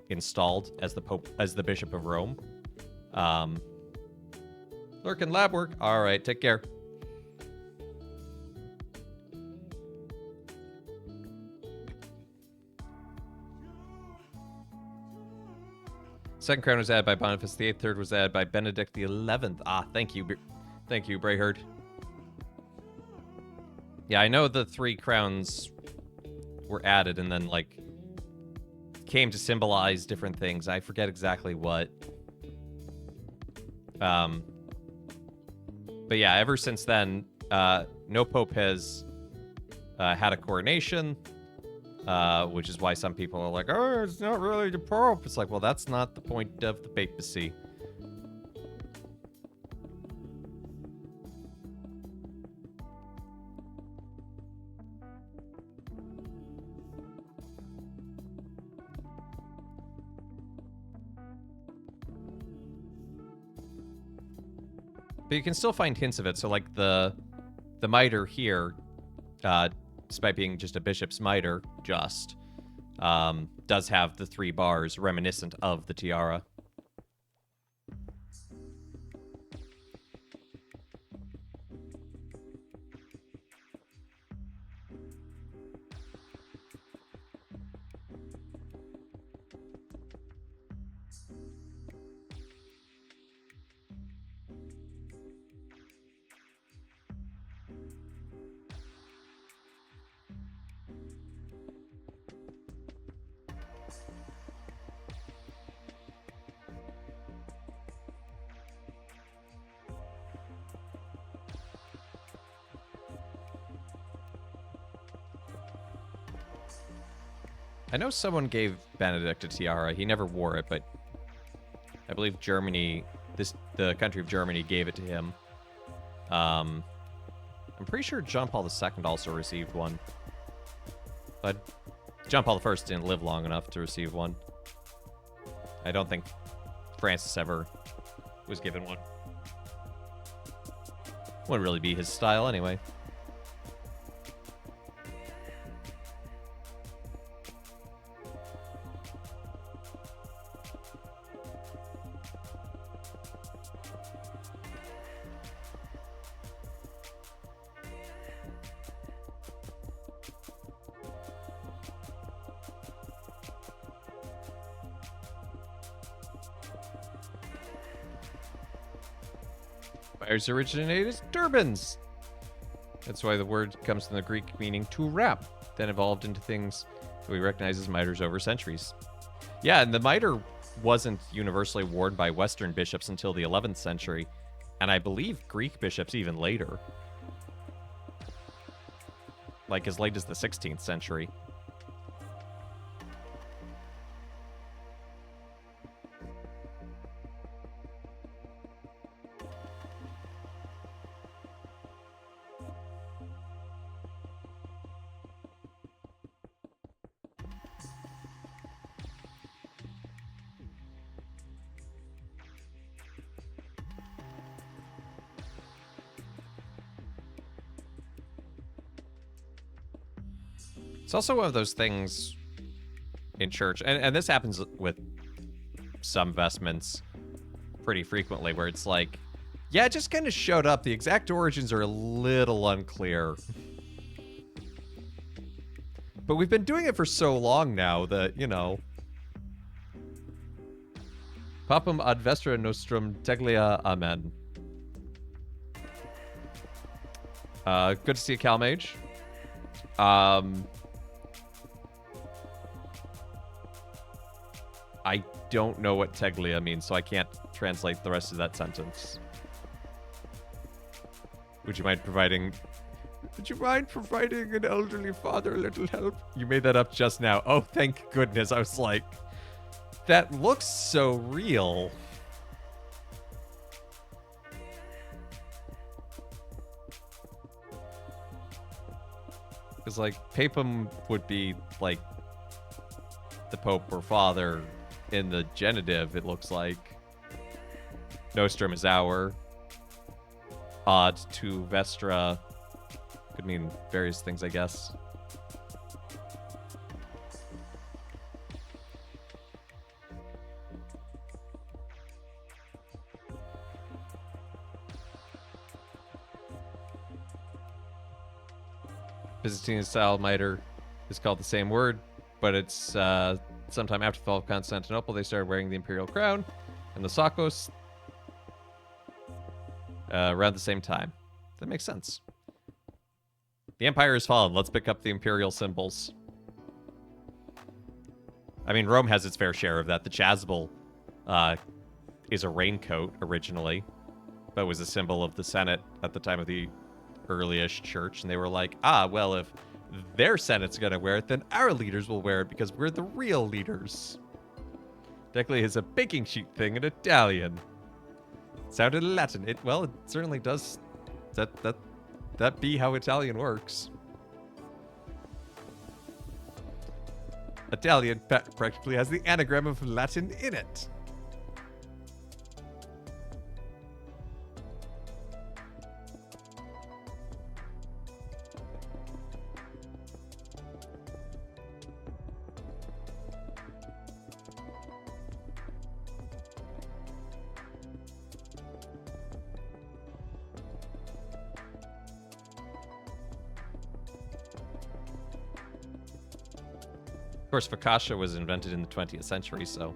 installed as the Pope, as the Bishop of Rome. Lurkin lab work. All right, take care. Second crown was added by Boniface VIII. Third was added by Benedict XI. Ah, thank you, Brayherd. Yeah, I know the 3 crowns were added and then, like, came to symbolize different things. I forget exactly what. But yeah, ever since then, no pope has had a coronation, which is why some people are like, oh, it's not really the pope. It's like, well, that's not the point of the papacy. But you can still find hints of it. So, like, the mitre here, despite being just a bishop's mitre, does have the 3 bars reminiscent of the tiara. I know someone gave Benedict a tiara. He never wore it, but I believe Germany, the country of Germany, gave it to him. I'm I'm pretty sure John Paul II also received one. But John Paul I didn't live long enough to receive one. I don't think Francis ever was given one. Wouldn't really be his style anyway. Fires originated as turbans. That's why the word comes from the Greek meaning to wrap, then evolved into things that we recognize as miters over centuries. Yeah, and the mitre wasn't universally worn by Western bishops until the 11th century, and I believe Greek bishops even later. Like as late as the 16th century. It's also one of those things in church, and this happens with some vestments pretty frequently, where it's like, yeah, it just kind of showed up. The exact origins are a little unclear. But we've been doing it for so long now that, you know. Papum ad vestra nostrum teglia, amen. Good to see you, Calmage. I don't know what teglia means, so I can't translate the rest of that sentence. Would you mind providing an elderly father a little help? You made that up just now. Oh, thank goodness. I was like, that looks so real. Because, like, papum would be, like, the Pope or Father. In the genitive, it looks like. Nostrum is our. Odd to vestra. Could mean various things, I guess. Byzantine style mitre is called the same word, but it's sometime after the fall of Constantinople, they started wearing the imperial crown and the sakos around the same time. That makes sense. The empire has fallen. Let's pick up the imperial symbols. I mean, Rome has its fair share of that. The chasuble is a raincoat originally, but was a symbol of the Senate at the time of the earliest church. And they were like, well, if their Senate's going to wear it, then our leaders will wear it because we're the real leaders. Technically, it's a baking sheet thing in Italian. Sounded Latin. It certainly does. That be how Italian works. Italian practically has the anagram of Latin in it. Of course, focaccia was invented in the 20th century, so...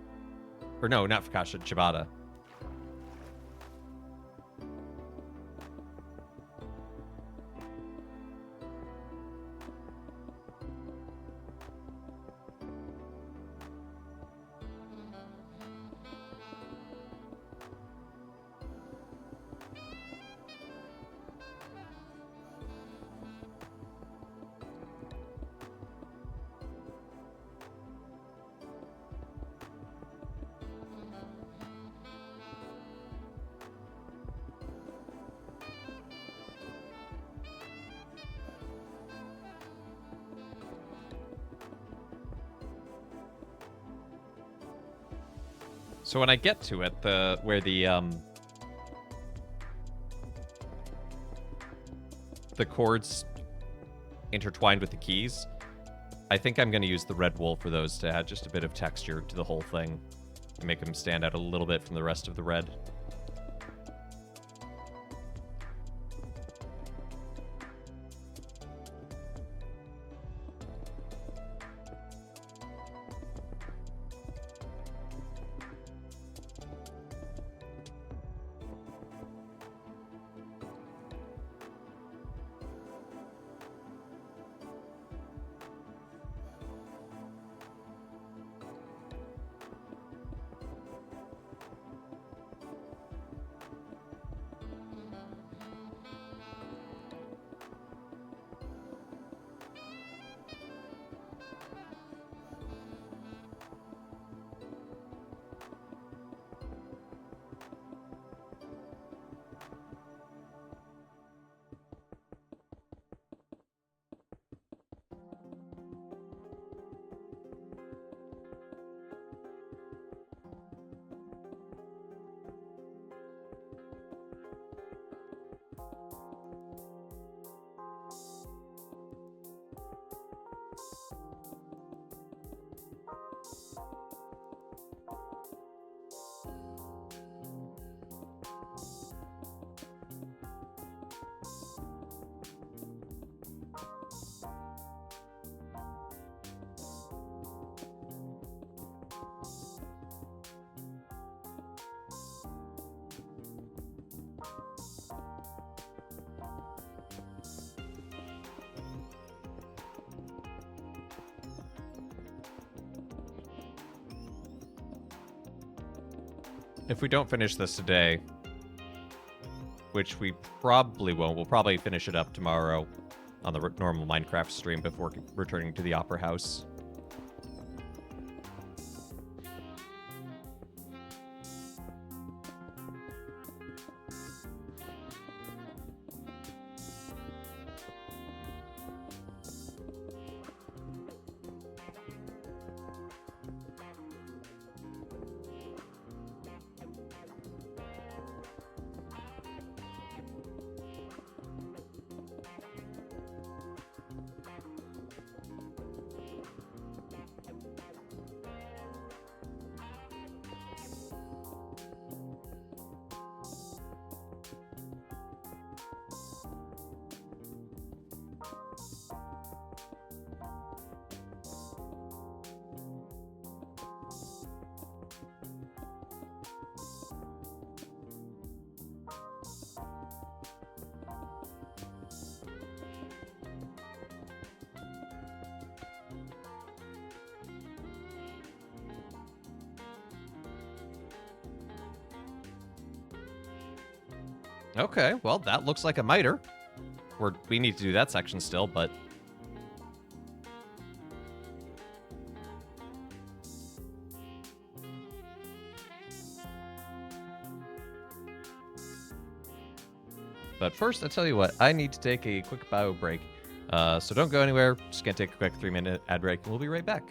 Or no, not focaccia, ciabatta. So when I get to it, where the chords intertwined with the keys, I think I'm going to use the red wool for those to add just a bit of texture to the whole thing and make them stand out a little bit from the rest of the red. If we don't finish this today, which we probably won't, we'll probably finish it up tomorrow on the normal Minecraft stream before returning to the Opera House. Okay, well, that looks like a miter. We need to do that section still, but... But first, I tell you what, I need to take a quick bio break. So don't go anywhere, just gonna take a quick 3-minute ad break, and we'll be right back.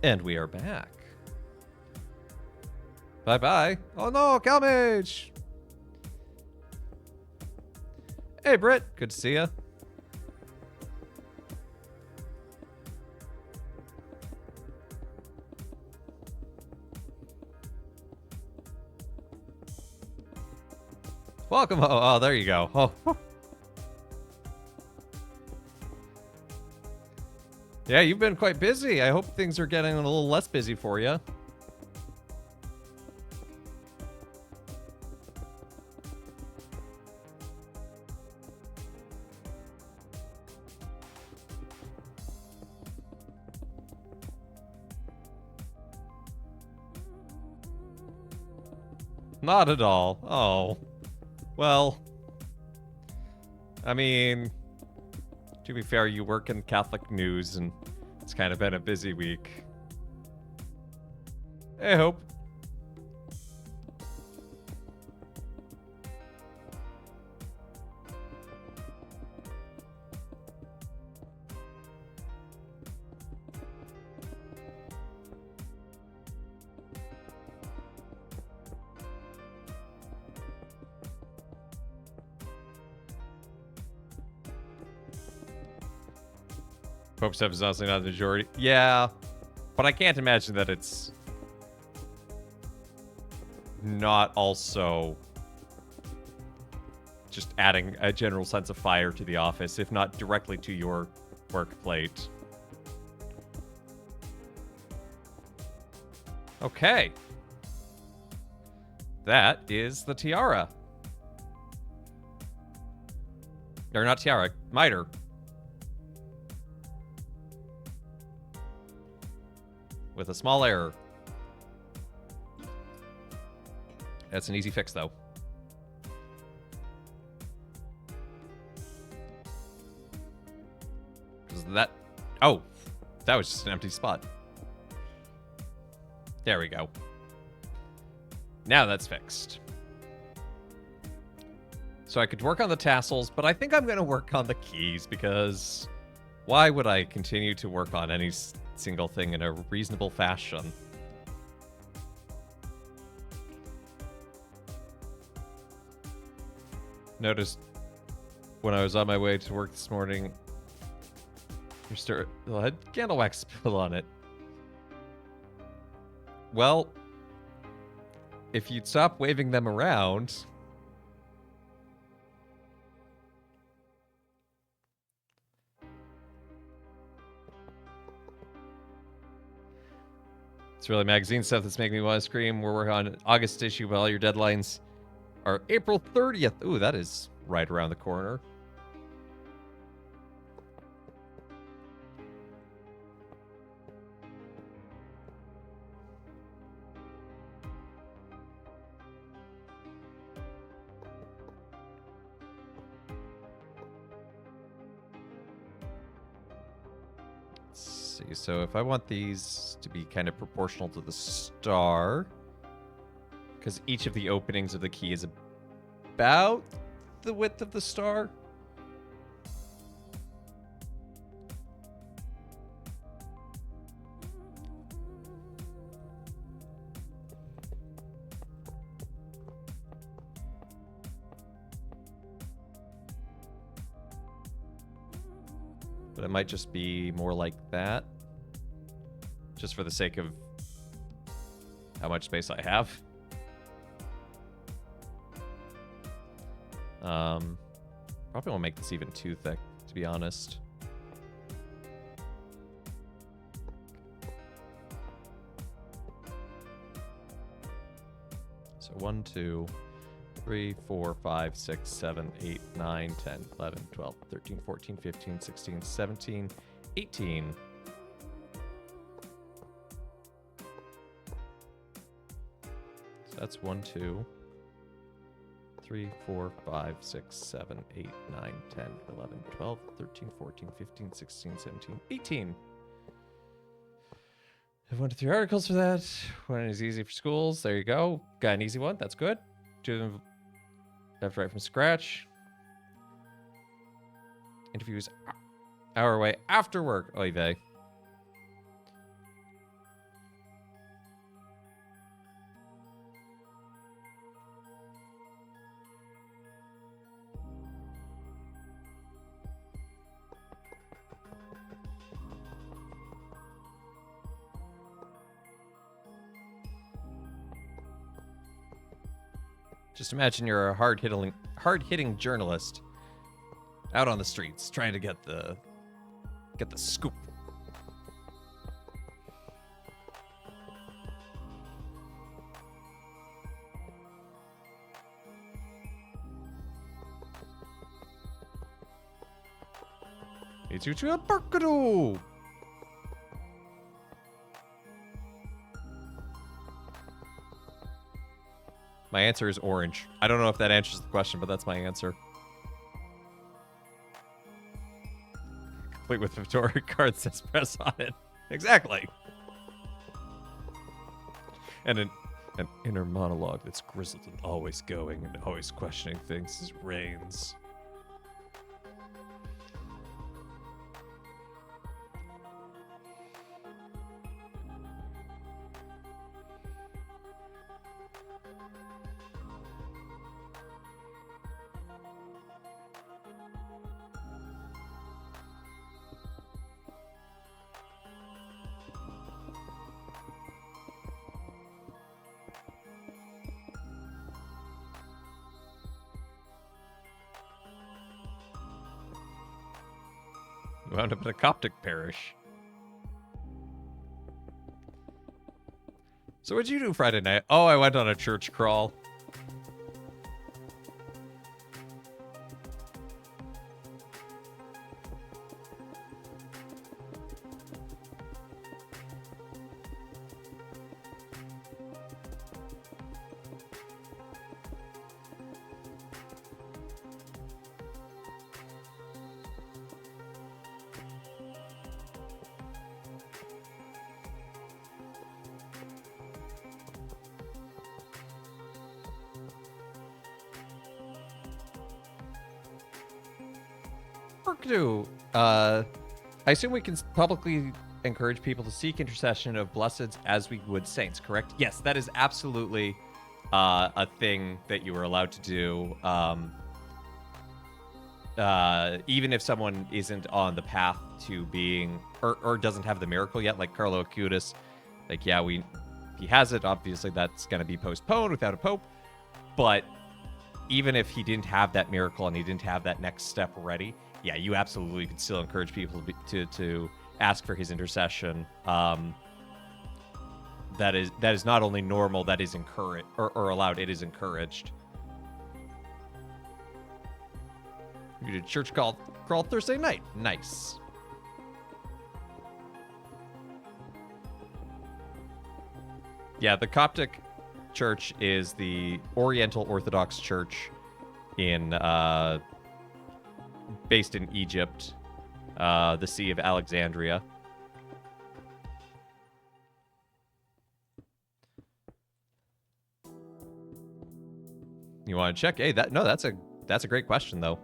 And we are back. Bye-bye. Oh no, Calmage! Hey, Britt. Good to see ya. Welcome. Oh, there you go. Oh. Yeah, you've been quite busy. I hope things are getting a little less busy for you. Not at all. Oh. Well, I mean, to be fair, you work in Catholic news, and it's kind of been a busy week. I hope. Pope stuff is honestly not the majority. Yeah, but I can't imagine that it's not also just adding a general sense of fire to the office, if not directly to your work plate. Okay. That is the tiara. Or not tiara, mitre. With a small error. That's an easy fix, though. Is that... Oh, that was just an empty spot. There we go. Now that's fixed. So I could work on the tassels, but I think I'm going to work on the keys, because why would I continue to work on any single thing in a reasonable fashion? Noticed when I was on my way to work this morning, it had candle wax spill on it. Well, if you'd stop waving them around... It's really magazine stuff that's making me want to scream. We're working on an August issue, but all your deadlines are April 30th. Ooh, that is right around the corner. So if I want these to be kind of proportional to the star, because each of the openings of the key is about the width of the star. But it might just be more like that. Just for the sake of how much space I have. Probably won't make this even too thick, to be honest. So 1, 2, 3, 4, 5, 6, 7, 8, 9, 10, 11, 12, 13, 14, 15, 16, 17, 18. That's 1, 2, 3, 4, 5, 6, 7, 8, 9, 10, 11, 12, 13, 14, 15, 16, 17, 18. I have 1 to 3 articles for that. One is easy for schools. There you go. Got an easy one. That's good. 2 of them have to write from scratch. Interviews hour away after work. Oy vey. Just imagine you're a hard-hitting journalist out on the streets trying to get the scoop. It's you to a Burkadoo! My answer is orange. I don't know if that answers the question, but that's my answer. Complete with Victoria card says press on it. Exactly. And an inner monologue that's grizzled and always going and always questioning things is Reigns. You wound up in a Coptic parish. So what'd you do Friday night? Oh, I went on a church crawl. I assume we can publicly encourage people to seek intercession of blesseds as we would saints, correct? Yes, that is absolutely a thing that you are allowed to do. Even if someone isn't on the path to being, or doesn't have the miracle yet, like Carlo Acutis, like, yeah, he has it. Obviously, that's going to be postponed without a pope. But even if he didn't have that miracle and he didn't have that next step ready, yeah, you absolutely could still encourage people to ask for his intercession. That is not only normal, that is encouraged or allowed. It is encouraged. You did church crawl Thursday night. Nice. Yeah, the Coptic Church is the Oriental Orthodox Church based in Egypt, the See of Alexandria. You want to check? Hey, that's a great question though.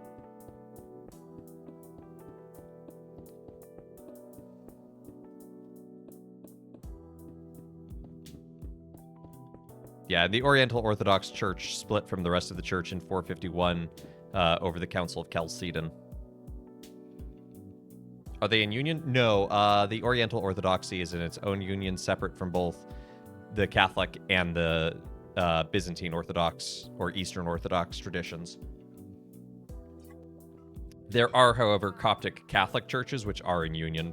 Yeah, the Oriental Orthodox Church split from the rest of the church in 451 over the Council of Chalcedon. Are they in union? No, the Oriental Orthodoxy is in its own union, separate from both the Catholic and the Byzantine Orthodox or Eastern Orthodox traditions. There are, however, Coptic Catholic churches which are in union.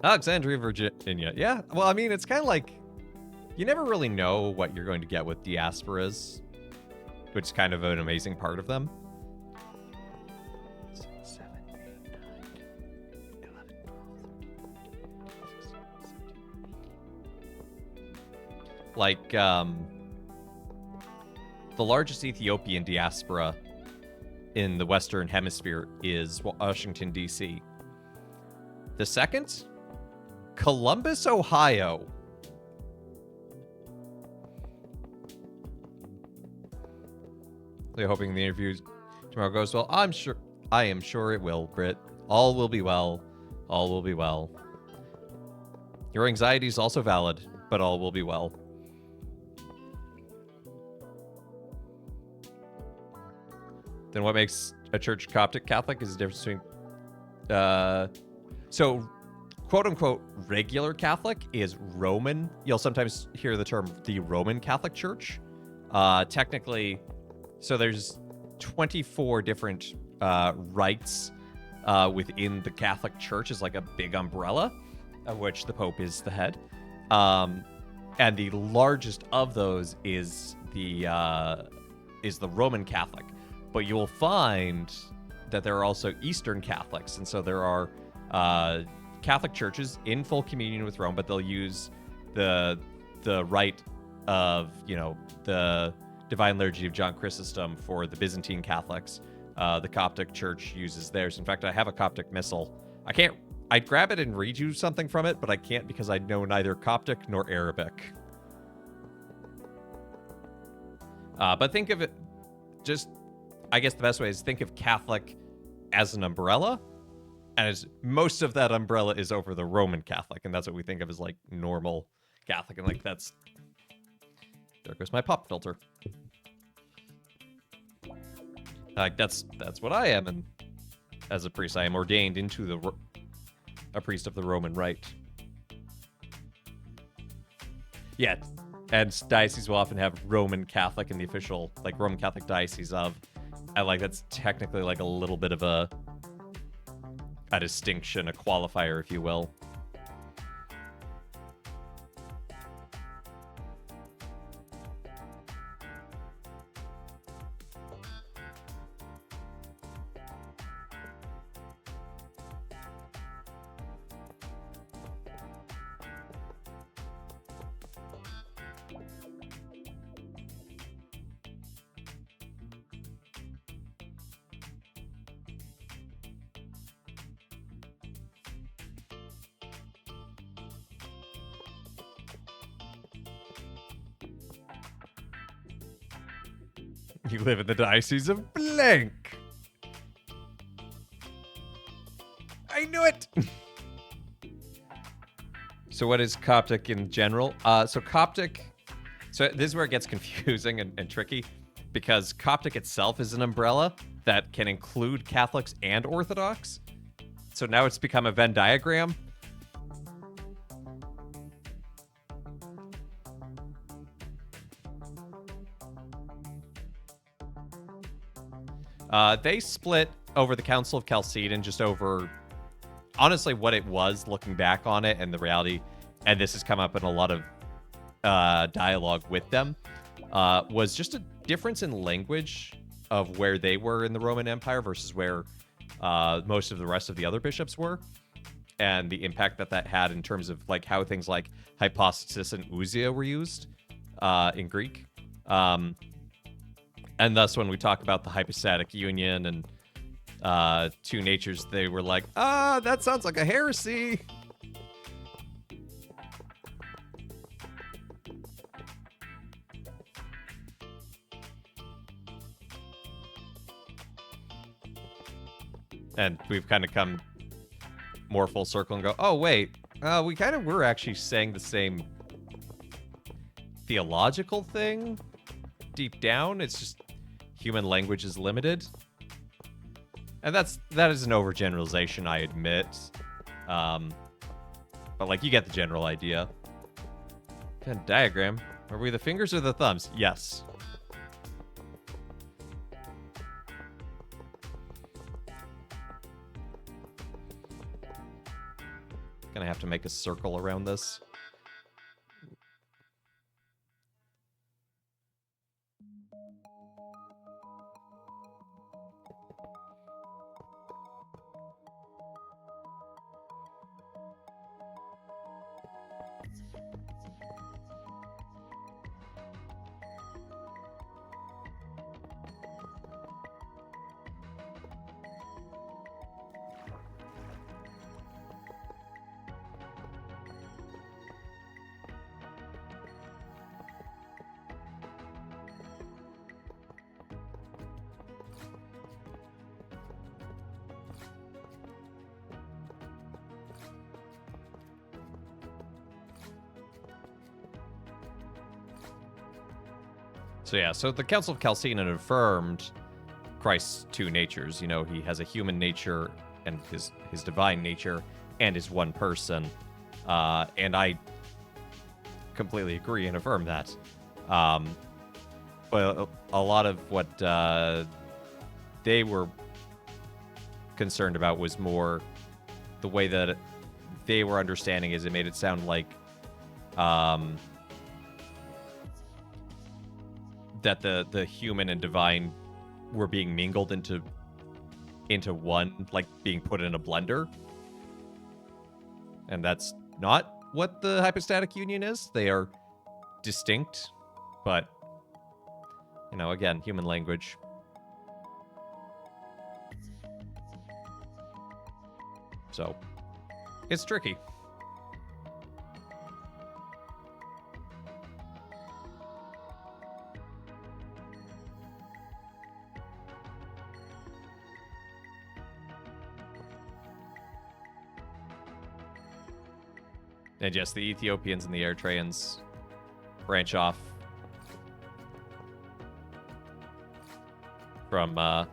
Alexandria, Virginia. Yeah, well, I mean, it's kind of like you never really know what you're going to get with diasporas, which is kind of an amazing part of them. 7, 8, 9, 11, 12, 13, 16, 17. Like, the largest Ethiopian diaspora in the Western Hemisphere is Washington, D.C. The second, Columbus, Ohio. Really hoping the interview tomorrow goes well. I'm sure I am sure it will, Brit. All will be well. All will be well. Your anxiety is also valid, but all will be well. Then what makes a church Coptic Catholic is the difference between... so, quote-unquote, regular Catholic is Roman. You'll sometimes hear the term the Roman Catholic Church. Technically, so there's 24 different rites within the Catholic Church is like a big umbrella, of which the Pope is the head. And the largest of those is the Roman Catholic. But you will find that there are also Eastern Catholics, and so there are Catholic churches in full communion with Rome, but they'll use the rite of, you know, the Divine Liturgy of John Chrysostom for the Byzantine Catholics. The Coptic Church uses theirs. In fact, I have a Coptic missal. I'd grab it and read you something from it, but I can't because I know neither Coptic nor Arabic. But think of it just... I guess the best way is think of Catholic as an umbrella, and as most of that umbrella is over the Roman Catholic, and that's what we think of as like normal Catholic, and like that's... There goes my pop filter. Like that's what I am, and as a priest, I am ordained into a priest of the Roman Rite. Yeah, and dioceses will often have Roman Catholic in the official, like Roman Catholic diocese of. I like that's technically like a little bit of a distinction, a qualifier, if you will. You live in the Diocese of Blank. I knew it! So what is Coptic in general? So Coptic... So this is where it gets confusing and tricky, because Coptic itself is an umbrella that can include Catholics and Orthodox. So now it's become a Venn diagram. They split over the Council of Chalcedon, just over, honestly, what it was looking back on it and the reality, and this has come up in a lot of dialogue with them, was just a difference in language of where they were in the Roman Empire versus where most of the rest of the other bishops were, and the impact that had in terms of like how things like hypostasis and ousia were used in Greek. And thus, when we talk about the hypostatic union and two natures, they were like, that sounds like a heresy. And we've kind of come more full circle and go, oh, wait, we kind of were actually saying the same theological thing deep down. It's just human language is limited. And that is an overgeneralization, I admit. But like, you get the general idea. Venn diagram. Are we the fingers or the thumbs? Yes. Gonna have to make a circle around this. So yeah, so the Council of Chalcedon affirmed Christ's two natures. You know, he has a human nature and his divine nature, and is one person. And I completely agree and affirm that. But a lot of what they were concerned about was more the way that they were understanding is it made it sound like that the human and divine were being mingled into one, like being put in a blender. And that's not what the hypostatic union is. They are distinct, but, you know, again, human language. So, it's tricky. And yes, the Ethiopians and the Eritreans branch off from the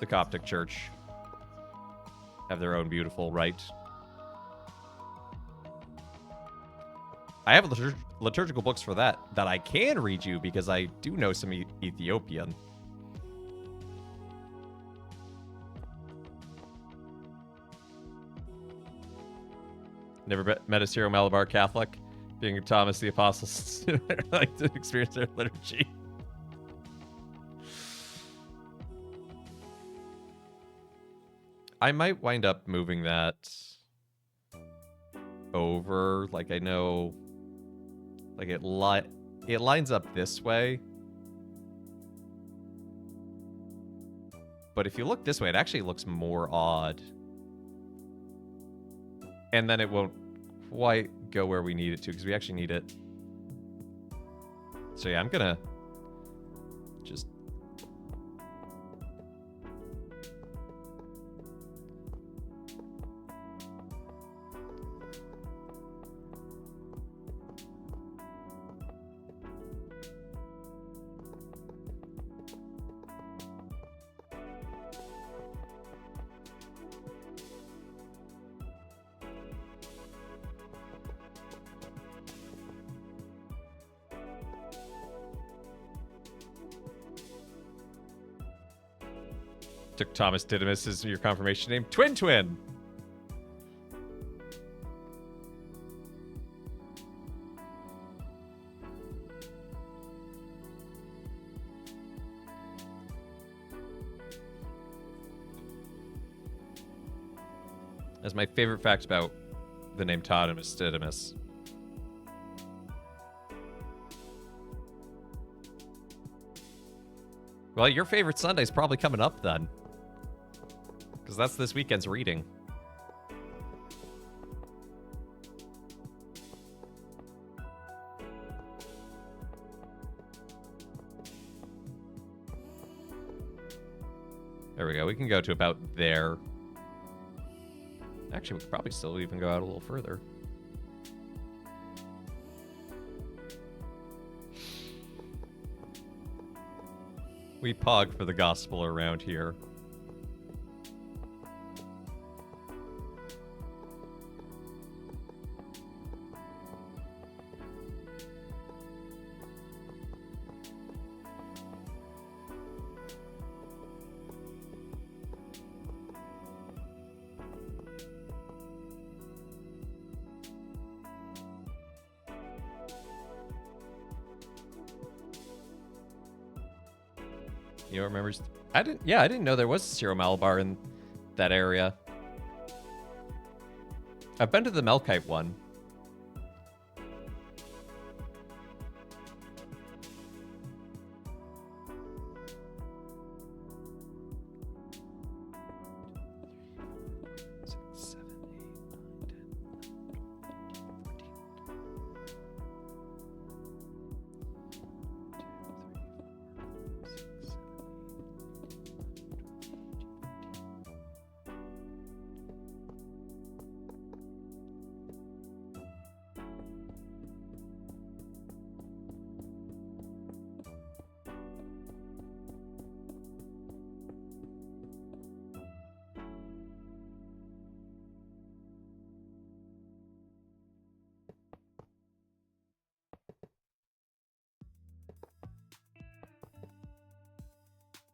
Coptic Church, have their own beautiful rite. I have liturgical books for that I can read you because I do know some Ethiopian. Never met a Syro-Malabar Catholic. Being Thomas the Apostle, like to experience their liturgy. I might wind up moving that over. Like, I know, like it lines up this way. But if you look this way, it actually looks more odd. And then it won't quite go where we need it to, because we actually need it. So yeah, I'm gonna just... took Thomas Didymus as your confirmation name. Twin. That's my favorite fact about the name Thomas Didymus. Well, your favorite Sunday's probably coming up then. Because that's this weekend's reading. There we go. We can go to about there. Actually, we could probably still even go out a little further. We pog for the gospel around here. You know, remembers? I didn't know there was a Syro-Malabar in that area. I've been to the Melkite one.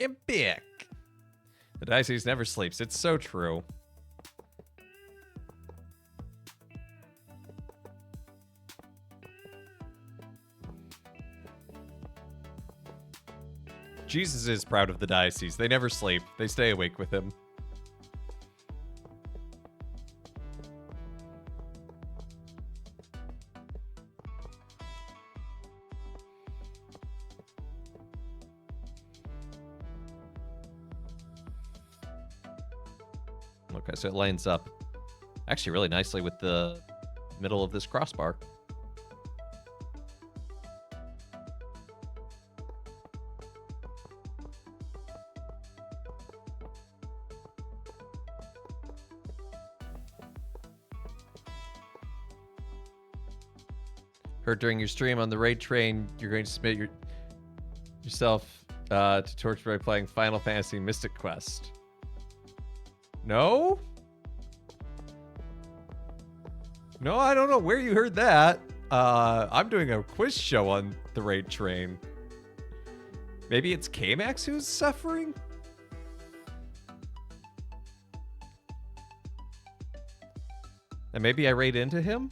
Impic. The diocese never sleeps. It's so true. Jesus is proud of the diocese. They never sleep. They stay awake with him. Okay, so it lines up actually really nicely with the middle of this crossbar. Heard during your stream on the raid train, you're going to submit yourself to torture by playing Final Fantasy Mystic Quest. No? No, I don't know where you heard that. I'm doing a quiz show on the raid train. Maybe it's K-Max who's suffering? And maybe I raid into him?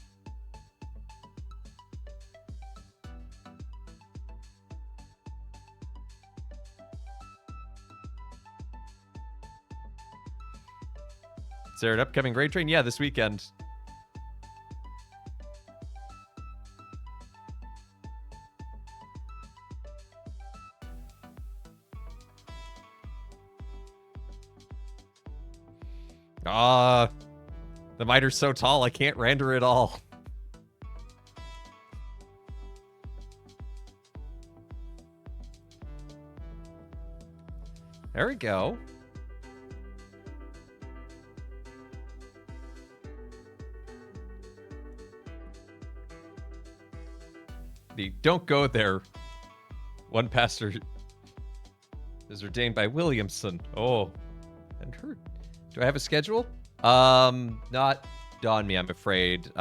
Is there an upcoming raid train? Yeah, this weekend. The miter's so tall, I can't render it all. There we go. Don't go there. One pastor is ordained by Williamson. Oh, and her. Do I have a schedule? Not on me, I'm afraid.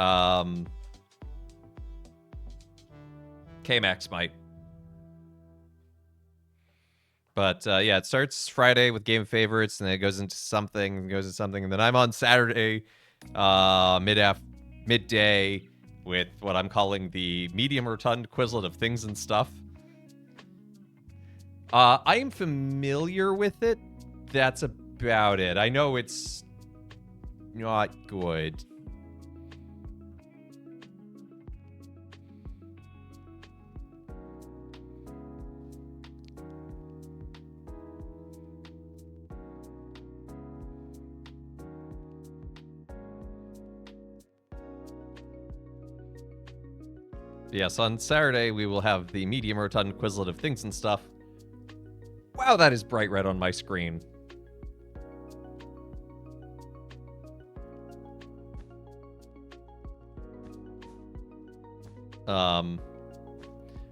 K-Max might. But yeah, it starts Friday with game favorites, and then it goes into something, and then I'm on Saturday, midday, with what I'm calling the medium rotund Quizlet of things and stuff. I am familiar with it. That's about it. I know it's not good. Yes, on Saturday we will have the medium rotund Quizlet of things and stuff. Wow, that is bright red on my screen.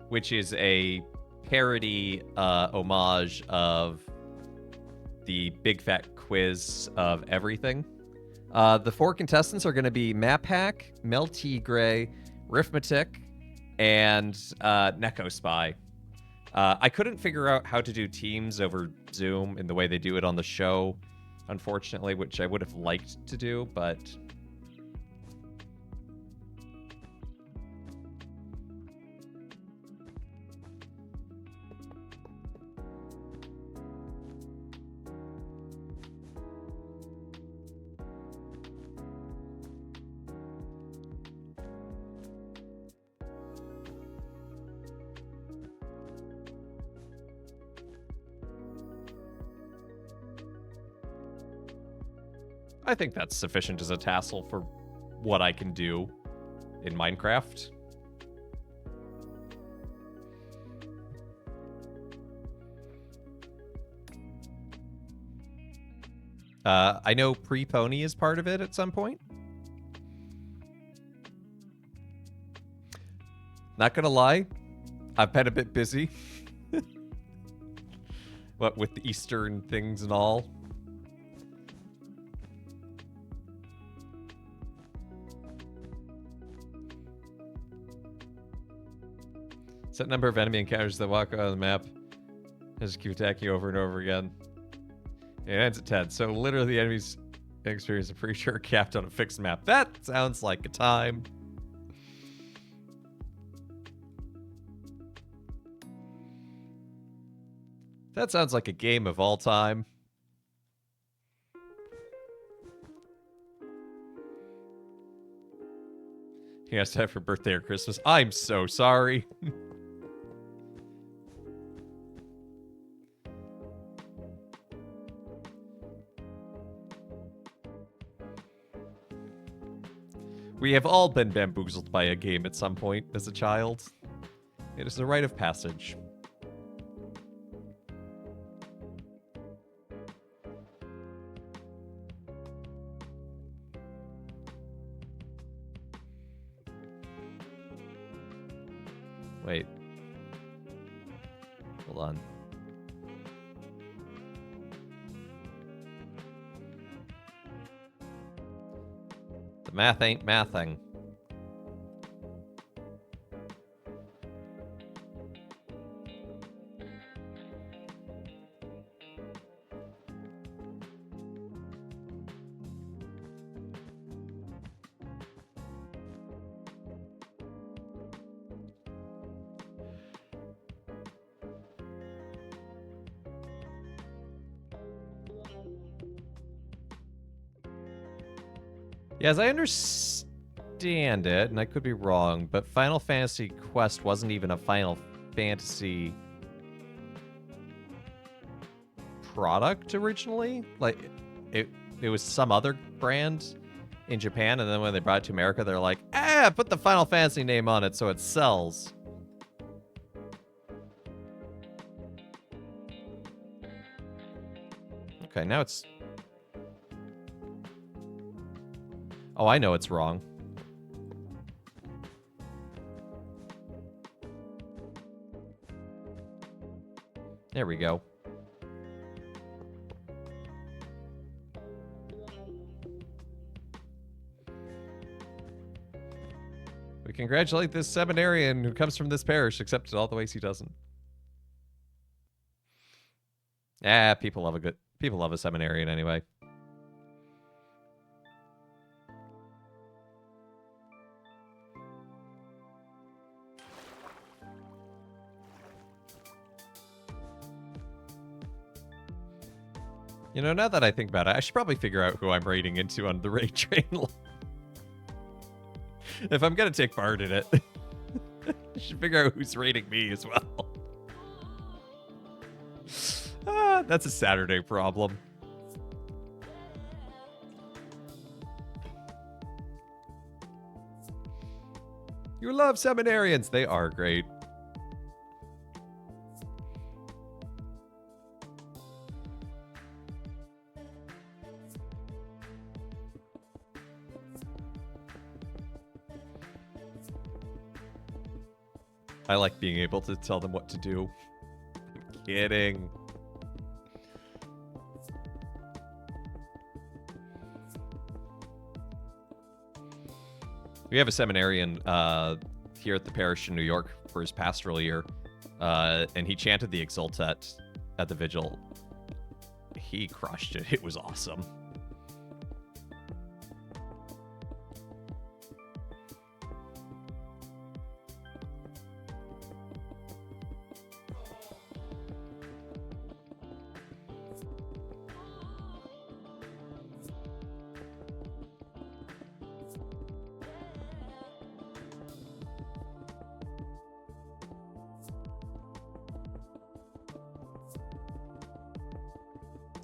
Which is a parody homage of the Big Fat Quiz of everything. The 4 contestants are going to be Map Hack, Meltigray, Arithmetic, and Neko Spy. I couldn't figure out how to do teams over Zoom in the way they do it on the show, unfortunately, which I would have liked to do, but... I think that's sufficient as a tassel for what I can do in Minecraft. I know Pre-Pony is part of it at some point. Not gonna lie, I've been a bit busy. What with the Eastern things and all. Set number of enemy encounters that walk on the map I just keep attacking you over and over again. It ends at 10. So literally the enemy's experience, I'm pretty sure, capped on a fixed map. That sounds like a time. That sounds like a game of all time. He has to have for birthday or Christmas. I'm so sorry. We have all been bamboozled by a game at some point as a child. It is a rite of passage. Wait. Hold on. The math ain't mathing. Yeah, as I understand it, and I could be wrong, but Final Fantasy Quest wasn't even a Final Fantasy product originally. Like, it was some other brand in Japan, and then when they brought it to America, they're like, put the Final Fantasy name on it so it sells. Okay, now it's... Oh, I know it's wrong. There we go. We congratulate this seminarian who comes from this parish, except in all the ways he doesn't. People love a seminarian anyway. You know, now that I think about it, I should probably figure out who I'm raiding into on the raid train. If I'm gonna take part in it, I should figure out who's raiding me as well. That's a Saturday problem. You love seminarians. They are great. I like being able to tell them what to do. I'm kidding. We have a seminarian here at the parish in New York for his pastoral year, and he chanted the Exultet at the vigil. He crushed it. It was awesome.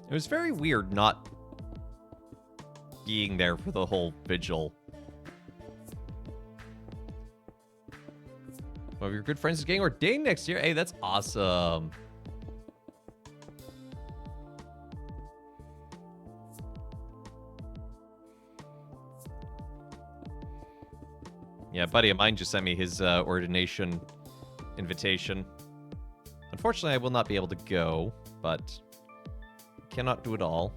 It was very weird not being there for the whole vigil. One of your good friends is getting ordained next year. Hey, that's awesome. Yeah, a buddy of mine just sent me his ordination invitation. Unfortunately, I will not be able to go, but cannot do it all.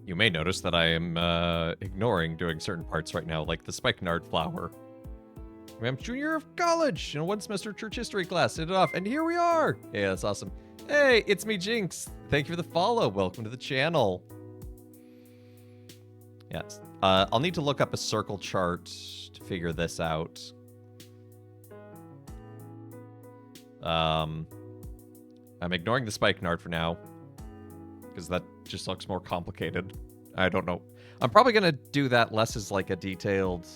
You may notice that I am ignoring doing certain parts right now, like the spikenard flower. I'm junior of college in a one semester church history class. Did it off, and here we are. Yeah, that's awesome. Hey, it's me, Jinx. Thank you for the follow. Welcome to the channel. Yes. I'll need to look up a circle chart to figure this out. I'm ignoring the spikenard for now, because that just looks more complicated. I don't know. I'm probably going to do that less as like a detailed,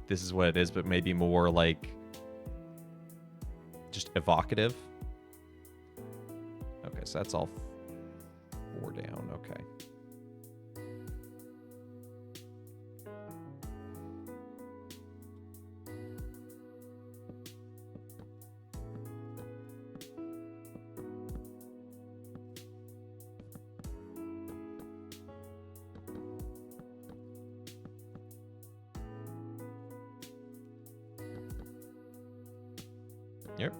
this is what it is, but maybe more like just evocative. Okay, so that's all 4 down. Okay. Yep.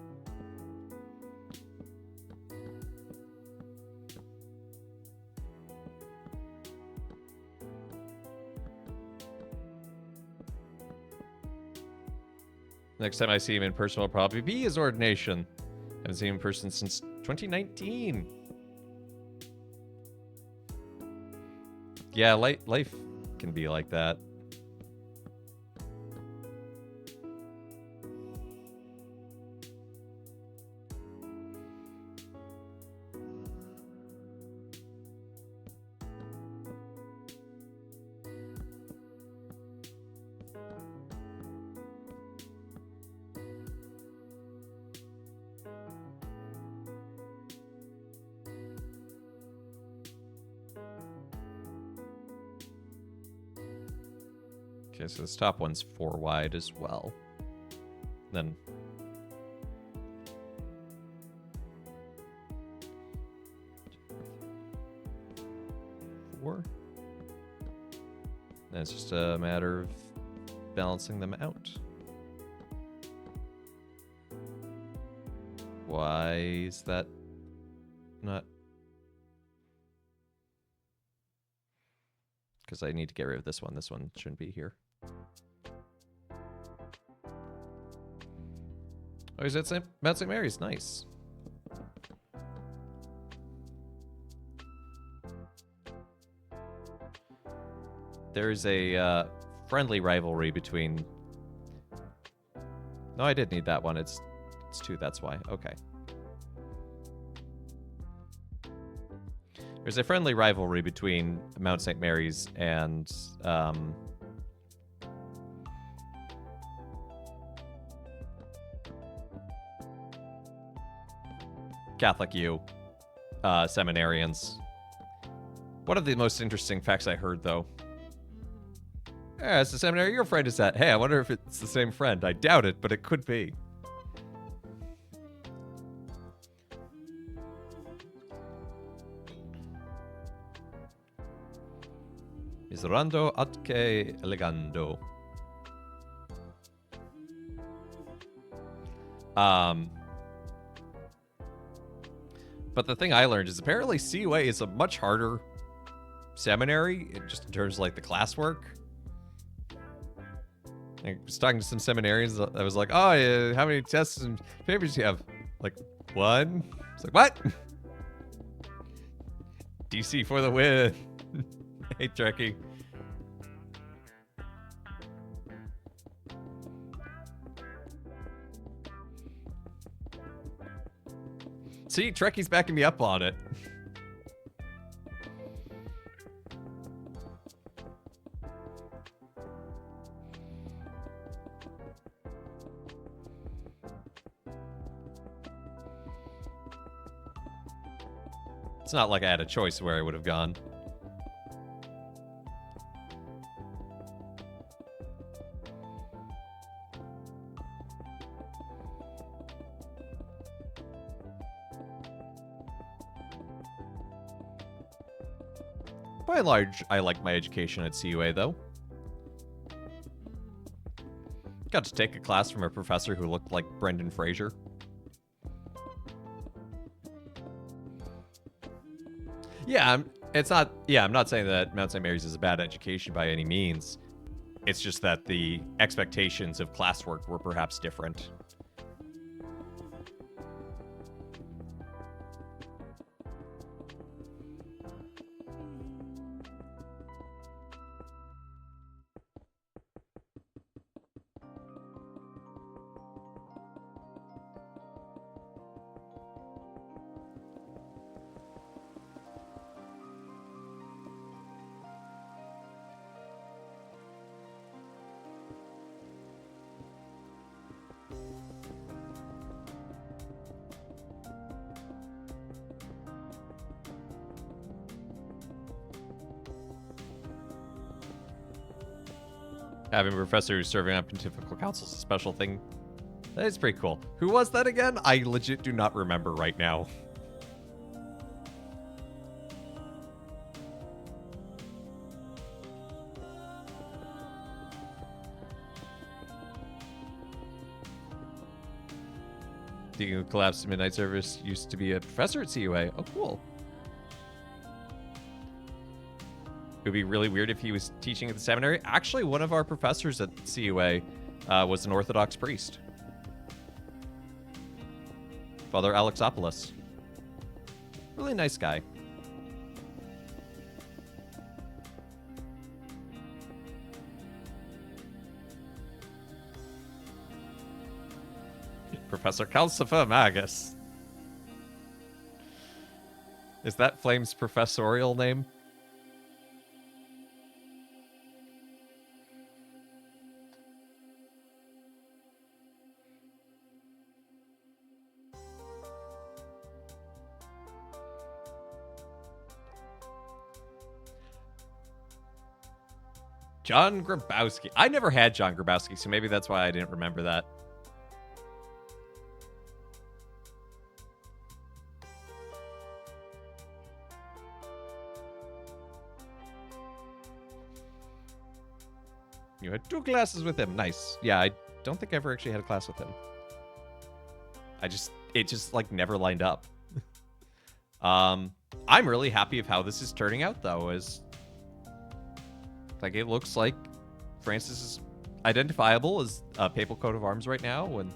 Next time I see him in person will probably be his ordination. Haven't seen him in person since 2019. Yeah, life can be like that. Okay, so this top one's 4 wide as well. Then four. Then it's just a matter of balancing them out. Why is that not? Because I need to get rid of this one. This one shouldn't be here. Oh, he's at Mount St. Mary's. Nice. There's a friendly rivalry between... No, I did need that one. It's 2, that's why. Okay. There's a friendly rivalry between Mount St. Mary's and Catholic U seminarians. One of the most interesting facts I heard, though. Yeah, it's the seminary your friend is at. Hey, I wonder if it's the same friend. I doubt it, but it could be. Miserando atque elegando. But the thing I learned is apparently CUA is a much harder seminary, just in terms of like the classwork. I was talking to some seminarians. I was like, "Oh, yeah, how many tests and papers do you have?" Like, 1. It's like, what? DC for the win. Hey, Trekkie. See, Trekkie's backing me up on it. It's not like I had a choice where I would have gone. By and large, I like my education at CUA, though. Got to take a class from a professor who looked like Brendan Fraser. Yeah, It's not, yeah, I'm not saying that Mount St. Mary's is a bad education by any means. It's just that the expectations of classwork were perhaps different. Having a professor who's serving on Pontifical Council is a special thing. That is pretty cool. Who was that again? I legit do not remember right now. Deacon who collapsed in midnight service used to be a professor at CUA. Oh, cool. It would be really weird if he was teaching at the seminary. Actually, one of our professors at CUA was an Orthodox priest. Father Alexopoulos. Really nice guy. Professor Calcifer Magus. Is that Flame's professorial name? John Grabowski. I never had John Grabowski, so maybe that's why I didn't remember that. You had 2 classes with him. Nice. Yeah, I don't think I ever actually had a class with him. It just like never lined up. I'm really happy of how this is turning out though, as like it looks like Francis is identifiable as a papal coat of arms right now, and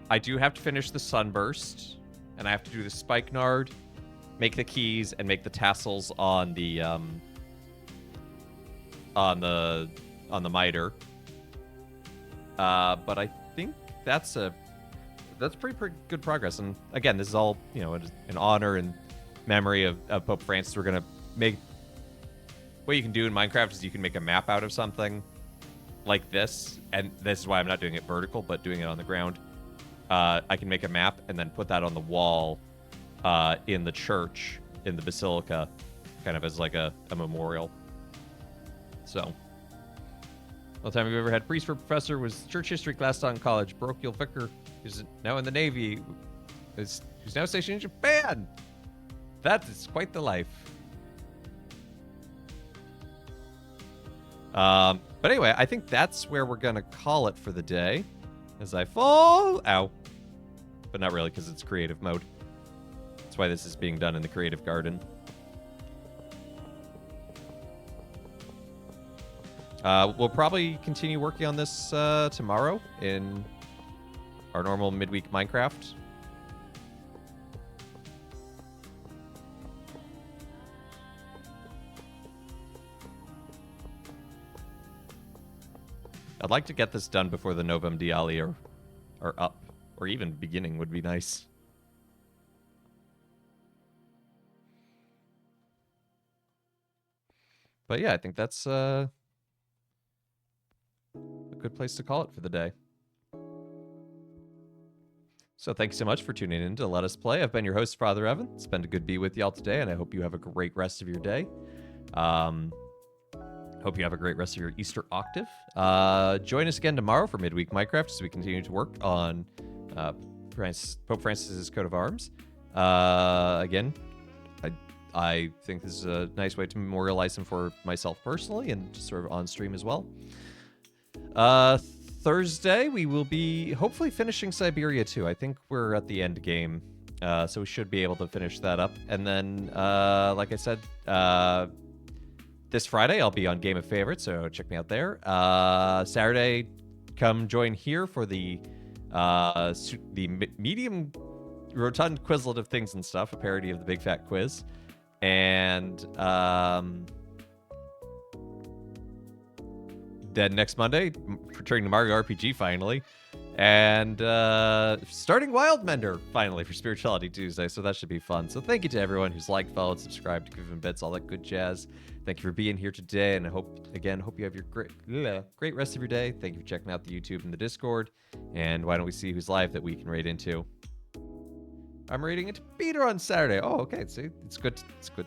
I do have to finish the Sunburst, and I have to do the Spikenard, make the keys, and make the tassels on the miter. But I think that's pretty good progress. And again, this is all, you know, in honor and memory of Pope Francis. We're gonna make, what you can do in Minecraft is you can make a map out of something like this, and this is why I'm not doing it vertical, but doing it on the ground. I can make a map and then put that on the wall in the church, in the basilica, kind of as like a memorial. So, all the time we've ever had priest for professor was church history class taught in college. Parochial vicar, who's now in the Navy, who's now stationed in Japan. That is quite the life. But anyway, I think that's where we're gonna call it for the day. As I fall, ow, but not really, because it's creative mode. That's why this is being done in the creative garden. We'll probably continue working on this tomorrow in our normal midweek Minecraft. I'd like to get this done before the Novum Diali are up, or even beginning would be nice. But yeah, I think that's a good place to call it for the day. So thank you so much for tuning in to Let Us Play. I've been your host, Father Evan. It's been good to be with y'all today, and I hope you have a great rest of your day. Hope you have a great rest of your Easter octave. Join us again tomorrow for Midweek Minecraft as we continue to work on Pope Francis's coat of arms. Again, I think this is a nice way to memorialize him for myself personally and just sort of on stream as well. Thursday, we will be hopefully finishing Siberia too. I think we're at the end game So we should be able to finish that up. And then, like I said, this Friday I'll be on Game of Favorites, so check me out there. Saturday, come join here for the medium rotund Quizlet of Things and Stuff, a parody of the Big Fat Quiz. And then next Monday, returning to Mario RPG finally. And starting Wildmender finally for Spirituality Tuesday, so that should be fun. So thank you to everyone who's liked, followed, subscribed, given bits, all that good jazz. Thank you for being here today, and I hope you have your great rest of your day. Thank you for checking out the YouTube and the Discord. And why don't we see who's live that we can raid into? I'm raiding into Peter on Saturday. Oh, okay. See, it's good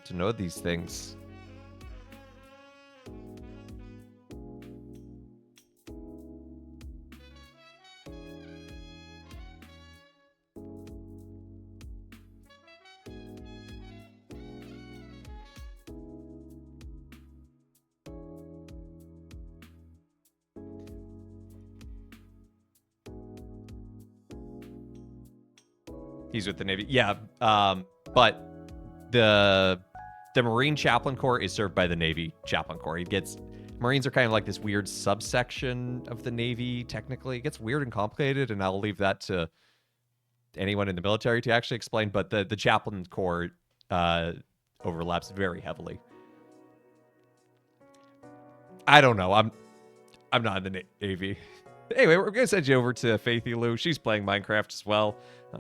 to know these things. He's with the Navy. Yeah, but the Marine Chaplain Corps is served by the Navy Chaplain Corps. Marines are kind of like this weird subsection of the Navy, technically. It gets weird and complicated, and I'll leave that to anyone in the military to actually explain, but the Chaplain Corps overlaps very heavily. I don't know. I'm not in the Navy. Anyway, we're going to send you over to Faithy Lou. She's playing Minecraft as well.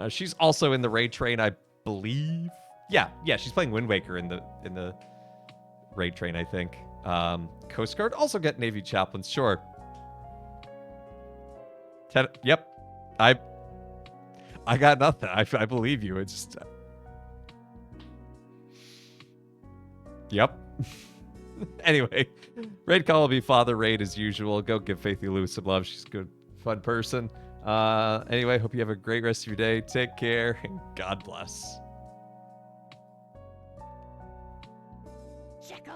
She's also in the raid train, I believe. Yeah, she's playing Wind Waker in the raid train, I think. Coast Guard also get Navy chaplains, sure. Yep. I got nothing. I believe you. It's just Yep. Anyway, raid call will be Father Raid as usual. Go give Faithy Lou some love. She's a good, fun person. Anyway, hope you have a great rest of your day. Take care, and God bless. Check